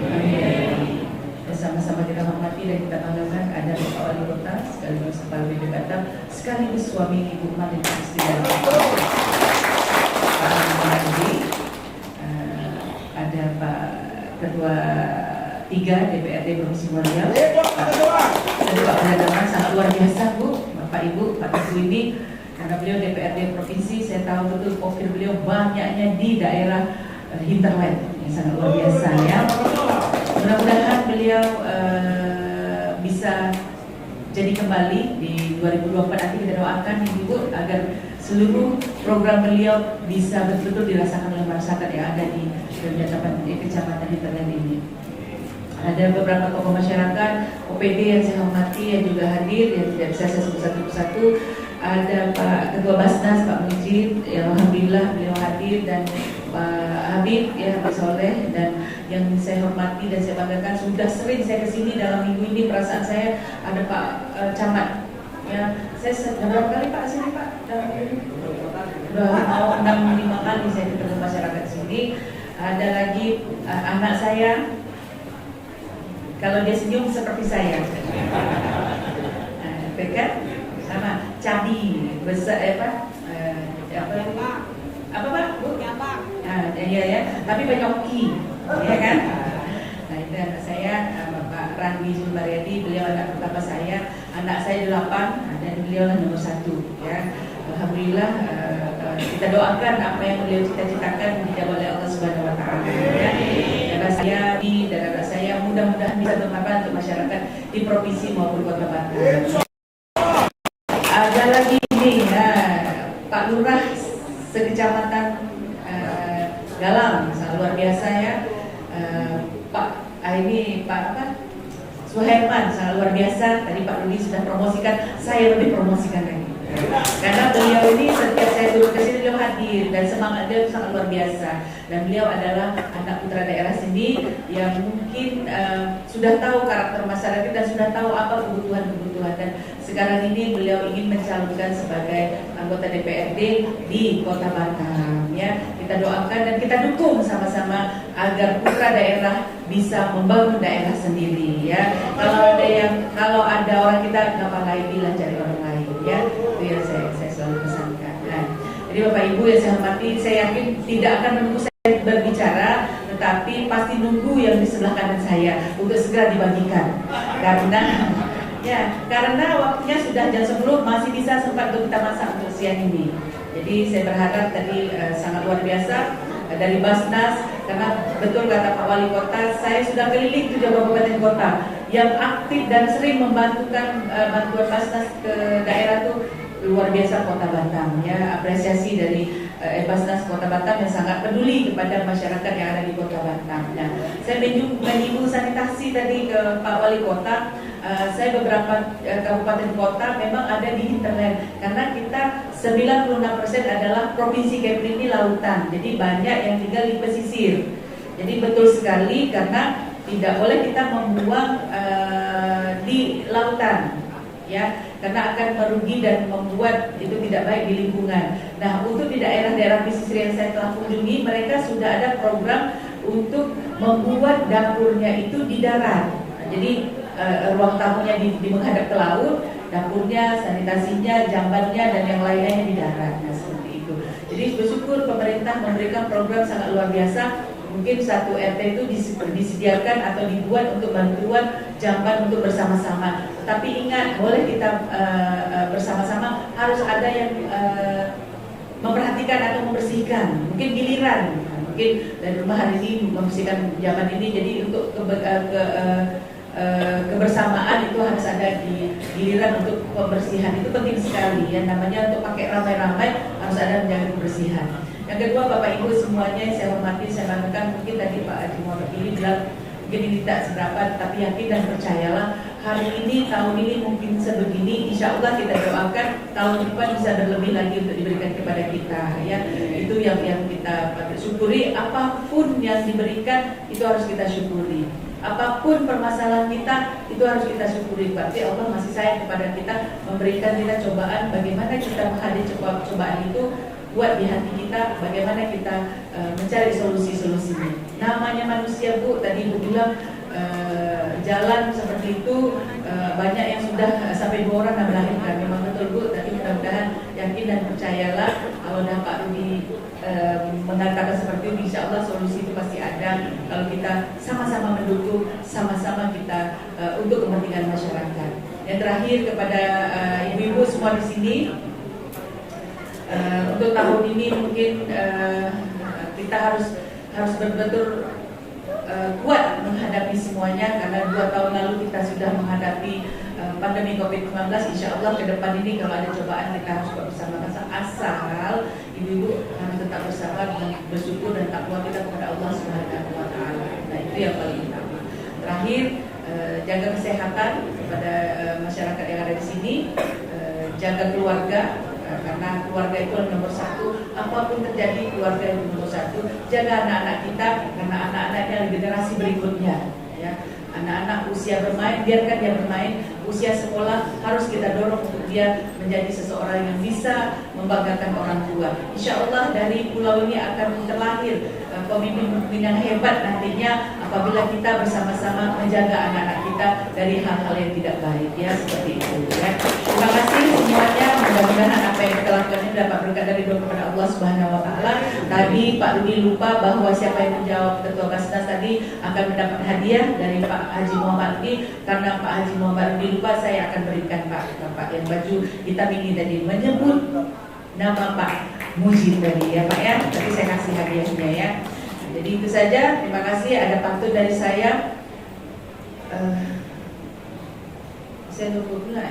Amin. Bersama-sama kita hormati dan kita banggakan ada Bapak Wali Kota sekaligus Kepala BPKT sekaligus suami Ibu Marin Agustina. Ada Pak Ketua 3 DPRD Provinsi Riau. Tadi Pak Perdana sangat luar biasa Bu, Bapak Ibu, Pak Teguh ini karena beliau DPRD Provinsi, saya tahu betul profil beliau banyaknya di daerah hinterland yang sangat luar biasa ya. Mudah-mudahan beliau bisa jadi kembali di 2024. Nanti kita doakan Ibu agar seluruh program beliau bisa betul-betul dirasakan oleh masyarakat yang ada di kecamatan di Telen ini. Ada beberapa tokoh masyarakat, OPD yang saya hormati yang juga hadir, yang tidak bisa saya sebut satu persatu. Ada Pak Ketua Basnas, Pak Mujib, yang alhamdulillah beliau hadir, dan Pak Habib, ya Pak Soleh, dan yang saya hormati dan saya banggakan sudah sering saya kesini dalam minggu ini. Perasaan saya ada Pak Camat, ya saya berapa kali Pak sini Pak? Udah 6-5 kali saya ketemu masyarakat sini. Ada lagi anak saya, kalau dia senyum seperti saya, kan sama cabi besar apa Pak? Bu? Iya ya, tapi penyoki, ya kan? Nah itu anak saya, Bapak Randi Zulbaryadi, beliau anak pertama saya, anak saya 8, dan beliau lah nomor 1, ya. Alhamdulillah, kita doakan apa yang beliau cita-citakan dijawab oleh Allah Subhanahu Wa Taala. Ya. Anak saya dan anak saya mudah-mudahan bisa bermanfaat untuk masyarakat di provinsi maupun Kota Batam. Ada lagi ini, Pak Lurah sekecamatan Galang, sangat luar biasa ya. Pak ini Pak apa? Suherman, sangat luar biasa. Tadi Pak Rudi sudah promosikan, saya lebih promosikan lagi. Karena beliau ini setiap saya turun ke sini beliau hadir dan semangat dia sangat luar biasa. Dan beliau adalah anak putra daerah sini yang mungkin sudah tahu karakter masyarakat dan sudah tahu apa kebutuhan-kebutuhan. Dan sekarang ini beliau ingin mencalonkan sebagai anggota DPRD di Kota Batam. Ya, kita doakan dan kita dukung sama-sama agar putra daerah bisa membangun daerah sendiri. Ya, kalau ada orang kita nggak lain bilang cari orang lain. Ya, itu yang saya selalu pesankan. Nah, jadi Bapak Ibu yang saya hormati, saya yakin tidak akan menunggu saya berbicara, tetapi pasti nunggu yang di sebelah kanan saya untuk segera dibagikan. Karena waktunya sudah jam 10, masih bisa sempat untuk kita masak untuk siang ini. Jadi saya berharap tadi sangat luar biasa dari Basnas, karena betul kata Pak Wali Kota, saya sudah keliling 7 kabupaten kota yang aktif dan sering membantukan bantuan Basnas ke daerah tuh luar biasa Kota Batam. Ya, apresiasi dari Basnas Kota Batam yang sangat peduli kepada masyarakat yang ada di Kota Batam. Nah, saya menyinggung sanitasi tadi ke Pak Wali Kota. Saya beberapa kabupaten kota memang ada di hinterland karena kita 96% adalah provinsi Kepri ini lautan, jadi banyak yang tinggal di pesisir. Jadi betul sekali karena tidak boleh kita membuang di lautan, ya, karena akan merugi dan membuat itu tidak baik di lingkungan. Nah, untuk di daerah-daerah pesisir yang saya telah kunjungi, mereka sudah ada program untuk membuat dapurnya itu di darat. Jadi ruang tamunya di menghadap ke laut, dapurnya, sanitasinya, jambannya, dan yang lainnya di darat. Nah, seperti itu. Jadi bersyukur pemerintah memberikan program sangat luar biasa. Mungkin satu RT itu disediakan atau dibuat untuk bantuan jamban untuk bersama-sama. Tapi ingat, boleh kita bersama-sama, harus ada yang memperhatikan atau membersihkan. Mungkin giliran, mungkin dari rumah hari ini membersihkan jamban ini. Jadi untuk kebersamaan itu harus ada di giliran untuk pembersihan, itu penting sekali ya, namanya untuk pakai ramai-ramai harus ada menjaga kebersihan. Yang kedua, Bapak Ibu semuanya saya hormati, saya banggakan, mungkin tadi Pak Haji Muhammad ini bilang mungkin ini tidak seberapa, tapi yakin dan percayalah hari ini, tahun ini mungkin sebegini, insya Allah kita doakan tahun depan bisa berlebih lagi untuk diberikan kepada kita ya. Itu yang kita syukuri, apapun yang diberikan itu harus kita syukuri. Apapun permasalahan kita itu harus kita syukuri. Berarti Allah masih sayang kepada kita, memberikan kita cobaan. Bagaimana kita menghadapi cobaan itu buat di hati kita, bagaimana kita mencari solusi-solusinya. Namanya manusia, Bu, tadi Bu bilang jalan seperti itu banyak yang sudah sampai 2 orang melahirkan. Memang betul, Bu, tapi mudah-mudahan yakin dan percayalah kalau dah Pak Rudi mengatakan seperti itu, insya Allah solusi itu pasti ada kalau kita sama-sama mendukung, sama-sama kita untuk kepentingan masyarakat. Yang terakhir kepada ibu-ibu semua di sini, untuk tahun ini mungkin kita harus betul-betul kuat menghadapi semuanya, karena 2 tahun lalu kita sudah menghadapi pandemi COVID-19. Insya Allah ke depan ini kalau ada cobaan kita harus bersama-sama, asal ibu-ibu harus tetap bersabar dan bersyukur dan takwa kita kepada Allah Subhanahu wa Ta'ala. Nah, itu yang paling utama. Terakhir, jaga kesehatan kepada masyarakat yang ada di sini, jaga keluarga, karena keluarga itu nomor 1. Apapun terjadi, keluarga itu nomor 1. Jaga anak-anak kita, karena anak-anaknya generasi berikutnya, ya. Anak-anak usia bermain, biarkan dia bermain. Usia sekolah harus kita dorong untuk dia menjadi seseorang yang bisa membanggakan orang tua. Insya Allah dari pulau ini akan terlahir pemimpin-pemimpin yang hebat nantinya apabila kita bersama-sama menjaga anak-anak kita dari hal-hal yang tidak baik, ya, seperti itu, ya. Terima kasih semuanya. Mudah-mudahan apa yang kita lakukan ini dapat berkat dari doa kepada Allah Subhanahu wa Ta'ala. Tadi Pak Rudi lupa bahwa siapa yang menjawab Ketua Basnas tadi akan mendapat hadiah dari Pak Haji Muhammad Rudi. Karena Pak Haji Muhammad Rudi lupa, saya akan berikan Pak yang baju hitam ini tadi menyebut nama Pak Mujib tadi, ya Pak, ya. Tapi saya kasih hadiahnya, ya. Jadi itu saja. Terima kasih. Ada pantun dari saya. Saya lupa pula,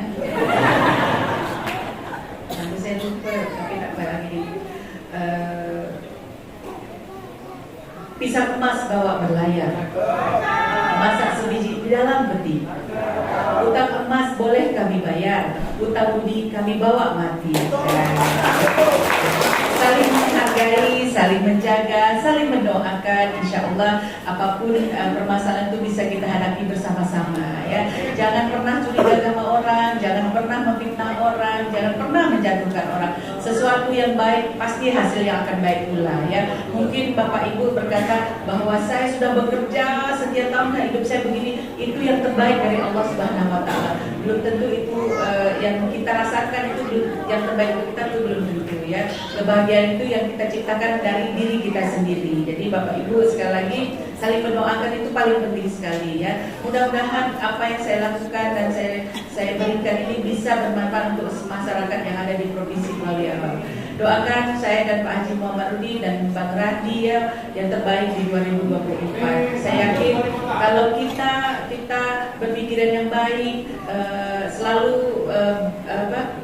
nanti saya lupa, tapi tak barang ini. Pisang emas bawa berlayar, masak sebiji di dalam peti. Utang emas boleh kami bayar, utang budi kami bawa mati. Saling menghargai, saling menjaga, saling mendoakan. Insya Allah apapun permasalahan itu bisa kita hadapi bersama-sama, ya. Jangan pernah curiga sama orang, jangan pernah memfitnah orang, jangan pernah menjatuhkan orang. Sesuatu yang baik pasti hasil yang akan baik pula, ya. Mungkin Bapak Ibu berkata bahwa saya sudah bekerja sekian tahun dan hidup saya begini, itu yang terbaik dari Allah Subhanahu wa Ta'ala. Belum tentu itu yang kita rasakan itu yang terbaik untuk kita, itu belum tentu, ya. Kebahagiaan itu yang kita ciptakan dari diri kita sendiri. Jadi Bapak Ibu sekali lagi saling mendoakan itu paling penting sekali, ya. Mudah-mudahan apa yang saya lakukan dan saya berikan ini bisa bermanfaat untuk masyarakat yang ada di Provinsi Pulau Riau. Doakan saya dan Pak Haji Muhammad Rudi dan Bang Radi, ya, yang terbaik di 2024. Saya yakin kalau kita berpikiran yang baik, selalu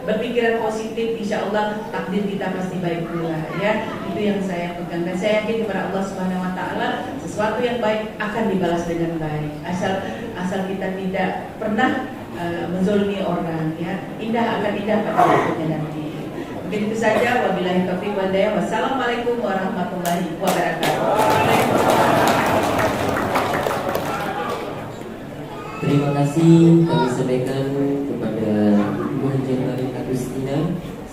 berpikiran positif, insya Allah takdir kita pasti baik pula, ya. Itu yang saya pegang dan saya yakin kepada Allah Subhanahu wa Ta'ala sesuatu yang baik akan dibalas dengan baik, asal kita tidak pernah menzolimi orang, ya. Indah akan indah pada waktunya nanti. Mungkin itu saja. Wabillahi taufiq wal hidayah. Wassalamualaikum warahmatullahi wabarakatuh. Terima kasih kami sampaikan kepada Ibu Haji Maria Agustina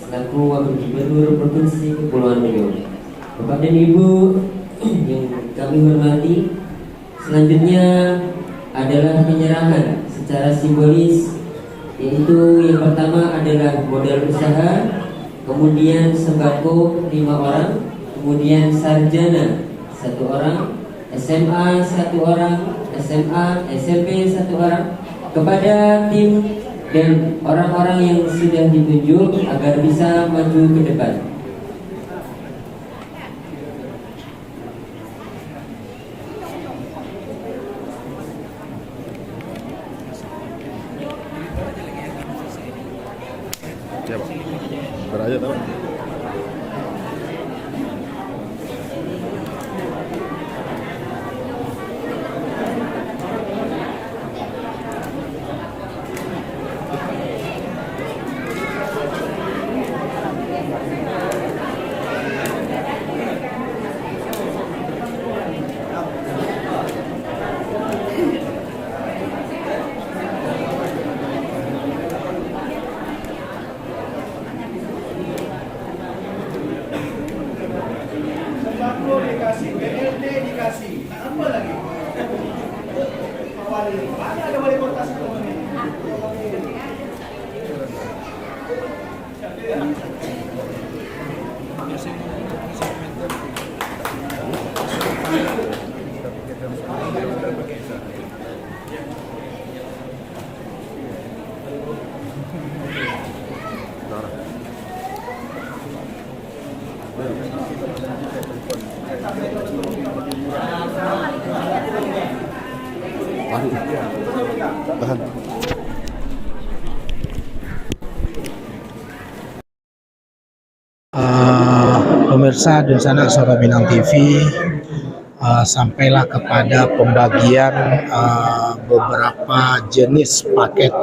selaku Wakil Gubernur Provinsi Kepulauan Riau. Bapak dan Ibu yang kami hormati, selanjutnya adalah penyerahan secara simbolis, yaitu yang pertama adalah modal usaha, kemudian sembako 5 orang, kemudian sarjana 1 orang, SMA 1 orang, SMA, SMP 1 orang, kepada tim dan orang-orang yang sudah ditunjuk agar bisa maju ke depan. Siapa? Beraja tahu? dikasih, BLT dikasih, apa lagi? Wali, mana ada wali kota sebelum ini? Nah, Tahan. Pemirsa Dunsana Suara Minang TV, sampailah kepada pembagian beberapa jenis paket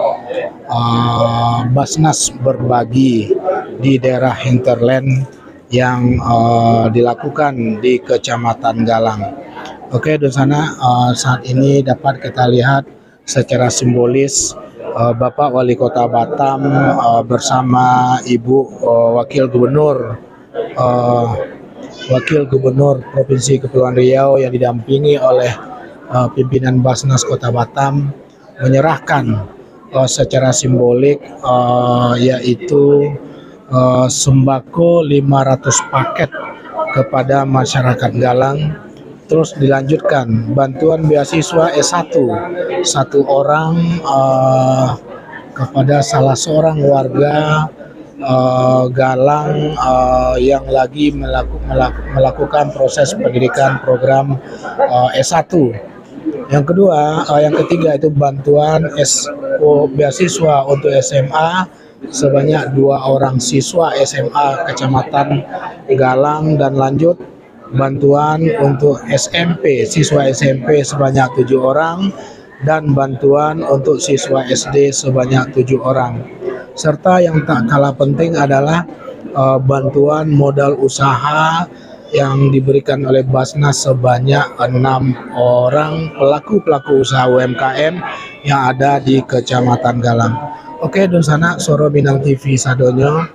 Basnas berbagi di daerah hinterland yang dilakukan di Kecamatan Galang. Oke Dunsana, saat ini dapat kita lihat secara simbolis Bapak Wali Kota Batam bersama Ibu Wakil Gubernur Provinsi Kepulauan Riau yang didampingi oleh pimpinan Basnas Kota Batam menyerahkan secara simbolik yaitu sembako 500 paket kepada masyarakat Galang. Terus dilanjutkan bantuan beasiswa S1 satu orang kepada salah seorang warga Galang yang lagi melakukan proses pendidikan program S1. Yang ketiga itu bantuan beasiswa untuk SMA sebanyak 2 orang siswa SMA Kecamatan Galang, dan lanjut bantuan untuk siswa SMP sebanyak 7 orang dan bantuan untuk siswa SD sebanyak 7 orang. Serta yang tak kalah penting adalah bantuan modal usaha yang diberikan oleh Basnas sebanyak 6 orang pelaku usaha UMKM yang ada di Kecamatan Galang. Oke Dunsana Suara Minang TV sadonyo,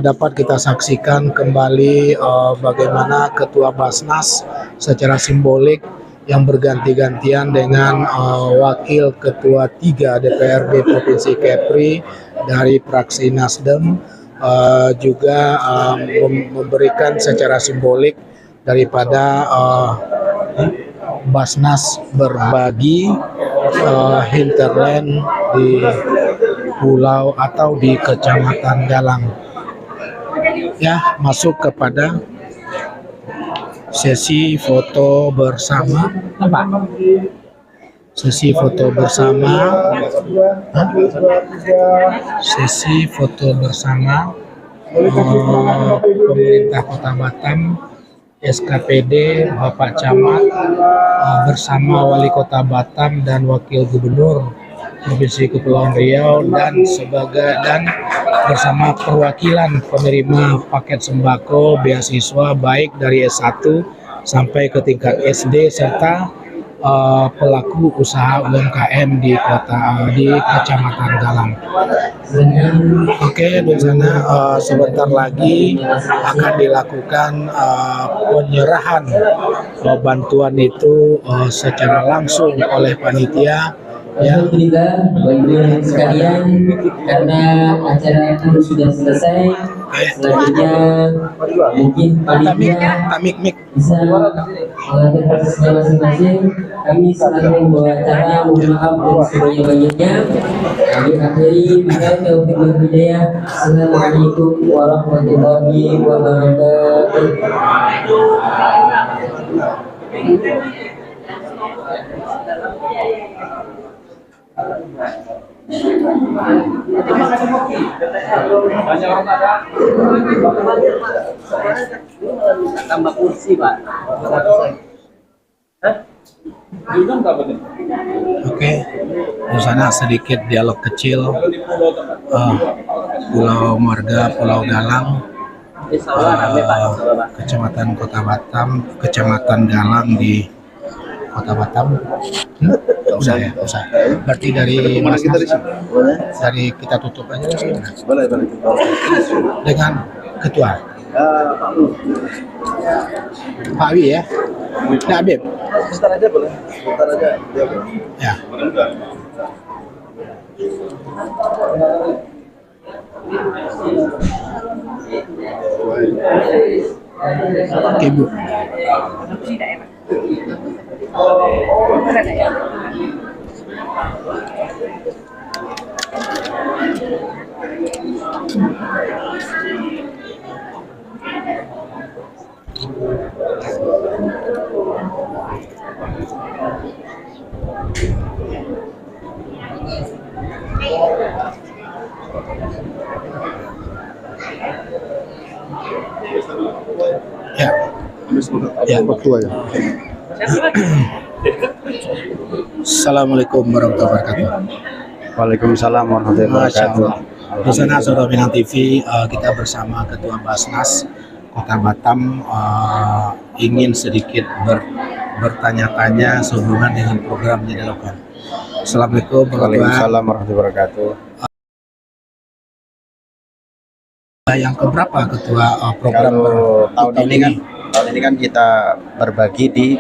dapat kita saksikan kembali bagaimana Ketua Basnas secara simbolik yang berganti-gantian dengan Wakil Ketua 3 DPRD Provinsi Kepri dari fraksi Nasdem juga memberikan secara simbolik daripada Basnas berbagi hinterland di pulau atau di Kecamatan Galang. Ya, masuk kepada sesi foto bersama. Sesi foto bersama. Sesi foto bersama pemerintah Kota Batam, SKPD, Bapak Camat bersama Wali Kota Batam dan Wakil Gubernur Provinsi Kepulauan Riau dan bersama perwakilan penerima paket sembako beasiswa baik dari S1 sampai ke tingkat SD serta pelaku usaha UMKM di Kecamatan Galang. Oke, Dunsana, sebentar lagi akan dilakukan penyerahan bantuan itu secara langsung oleh panitia. Alhamdulillah, baik sekalian, karena acara pun sudah selesai. Selanjutnya mungkin panitia bisa mengatur prosesnya masing-masing. Kami selalu membawa acara, mohon maaf dan sebanyak-banyaknya. Kami akhiri bila taufiq wal hidayah. Assalamualaikum warahmatullahi wabarakatuh. Tambah kursi, Pak. Oke, di sana sedikit dialog kecil. Pulau Marga, Pulau Galang, Kecamatan Kota Batam, Kecamatan Galang di Kota Batam. Usah ya, usah. Berarti dari Mana kita di sini? dari kita tutup aja sih. Boleh. Dengan ketua Pak Wi ya. Nah, Beb. Sebentar aja boleh. Sebentar aja. Ya. Oke, Bu. Ya. Waktu aja. Assalamualaikum warahmatullahi wabarakatuh. Waalaikumsalam warahmatullahi Masya wabarakatuh. Allah. Di sana Soro Minang TV, kita bersama Ketua Basnas Kota Batam ingin sedikit bertanya-tanya sehubungan dengan program yang dilakukan. Assalamualaikum Waalaikumsalam warahmatullahi wabarakatuh. Yang keberapa Ketua program Kalau tahun ini kan kita berbagi di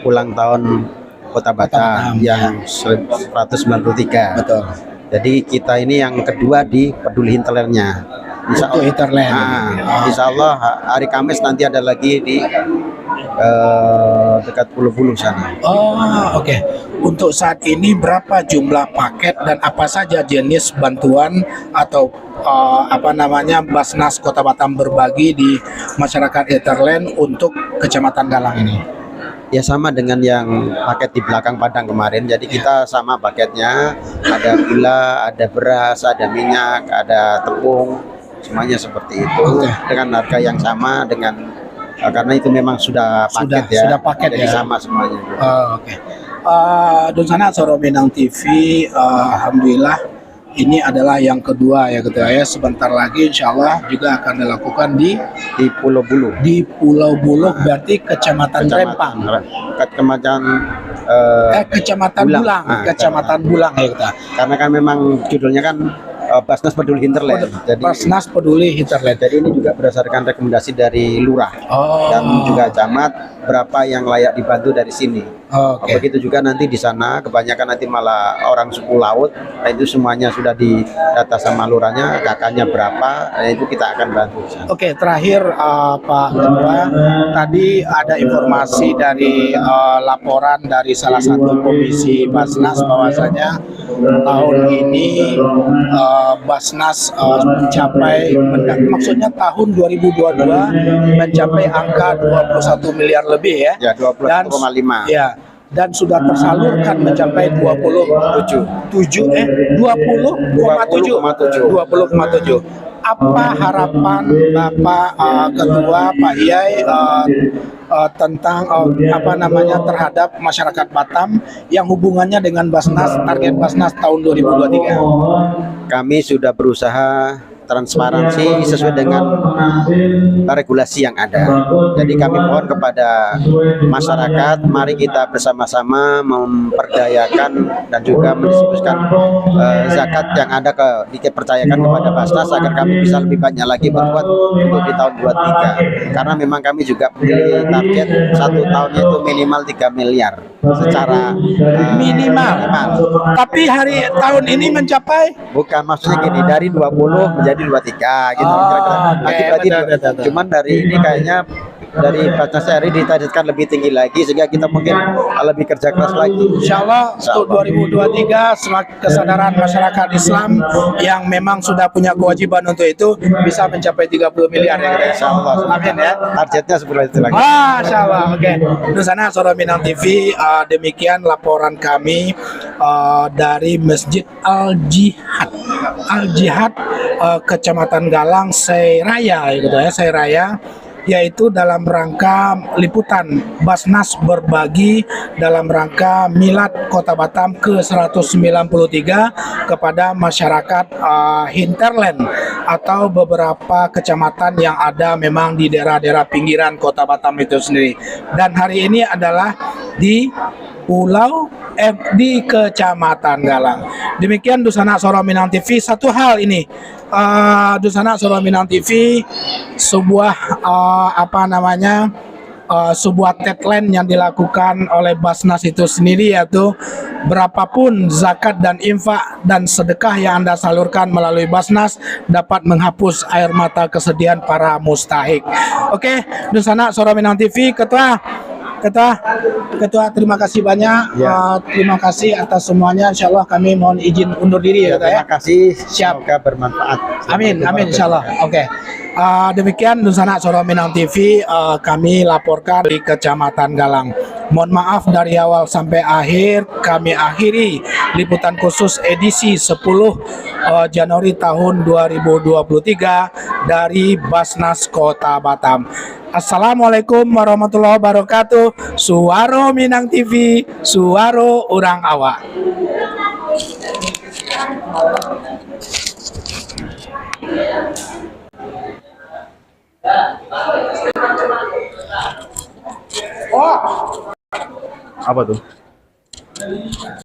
ulang tahun Kota Batam yang 193. Betul. Jadi kita ini yang kedua di peduli hinterlandnya. Insya Allah, Hinterland. Insya Allah hari Kamis nanti ada lagi di dekat Pulau Bulu sana. Oh, oke. Untuk saat ini berapa jumlah paket dan apa saja jenis bantuan atau Basnas Kota Batam berbagi di masyarakat Hinterland untuk Kecamatan Galang ini? Ya sama dengan yang paket di belakang Padang kemarin. Jadi kita sama paketnya, ada gula, ada beras, ada minyak, ada tepung, semuanya seperti itu dengan harga yang sama dengan karena itu memang sudah paket sudah paket jadi ya, sama semuanya. Oke. Dunsana Soro Minang TV, alhamdulillah ini adalah yang kedua ya Ketua ya. Sebentar lagi insya Allah juga akan dilakukan di Pulau Bulu. Di Pulau Bulu berarti Kecamatan Rempang. Kecamatan Bulang. Kecamatan Bulang ya Ketua. Karena kan memang judulnya kan Basnas Peduli Hinterland. Jadi Basnas Peduli Hinterland. Jadi ini juga berdasarkan rekomendasi dari lurah dan juga camat berapa yang layak dibantu dari sini. Begitu juga nanti di sana kebanyakan nanti malah orang suku laut. Nah, itu semuanya sudah didata sama lurahnya, kakaknya berapa, nah, itu kita akan bantu. Oke, terakhir Pak Ketua, tadi ada informasi dari laporan dari salah satu komisi Basnas bahwasanya tahun ini Basnas mencapai, maksudnya tahun 2022 mencapai angka 21 miliar lebih ya. Ya, 21,5. Ya. Dan sudah tersalurkan mencapai 20,7. Apa harapan Bapak Ketua Pak Iyai tentang terhadap masyarakat Batam yang hubungannya dengan Basnas, target Basnas tahun 2023? Kami sudah berusaha transparansi sesuai dengan regulasi yang ada. Jadi kami mohon kepada masyarakat, mari kita bersama-sama memperdayakan dan juga mendistribusikan zakat yang ada dipercayakan kepada Basnas agar kami bisa lebih banyak lagi berbuat untuk di tahun 23. Karena memang kami juga memiliki target satu tahunnya itu minimal 3 miliar secara minimal. Tapi tahun ini mencapai? Bukan, maksudnya gini, dari 20 menjadi 23 gitu kira-kira. Cuman dari ini kayaknya dari Basnas RI ditargetkan lebih tinggi lagi sehingga kita mungkin lebih kerja keras lagi. Insya Allah untuk 2023 semakin kesadaran masyarakat Islam yang memang sudah punya kewajiban untuk itu bisa mencapai 30 miliar ya kita. Insya Allah. Amin ya. Targetnya seperti itu lagi. Masya Allah. Oke. Dunsana Soro Minang TV, demikian laporan kami dari Masjid Al Jihad Kecamatan Galang Sairaya gitu ya, Sairaya, yaitu dalam rangka liputan Basnas berbagi dalam rangka Milad Kota Batam ke-193 kepada masyarakat Hinterland atau beberapa kecamatan yang ada memang di daerah-daerah pinggiran Kota Batam itu sendiri. Dan hari ini adalah di di Kecamatan Galang. Demikian Dunsana Soro Minang TV. Satu hal ini, Dunsana Soro Minang TV, sebuah sebuah tagline yang dilakukan oleh Basnas itu sendiri, yaitu berapapun zakat dan infak dan sedekah yang Anda salurkan melalui Basnas dapat menghapus air mata kesedihan para mustahik. Oke, Dunsana Soro Minang TV, Ketua, terima kasih banyak. Terima kasih atas semuanya. Insya Allah kami mohon izin undur diri ya. Terima kasih. Semoga bermanfaat. Amin, insya Allah. Oke. Demikian Dunsana Suara Minang TV, kami laporkan di Kecamatan Galang. Mohon maaf dari awal sampai akhir. Kami akhiri liputan khusus edisi 10 Januari tahun 2023 dari Basnas Kota Batam. Assalamualaikum warahmatullahi wabarakatuh. Suara Minang TV, suara orang awak. Apa tuh?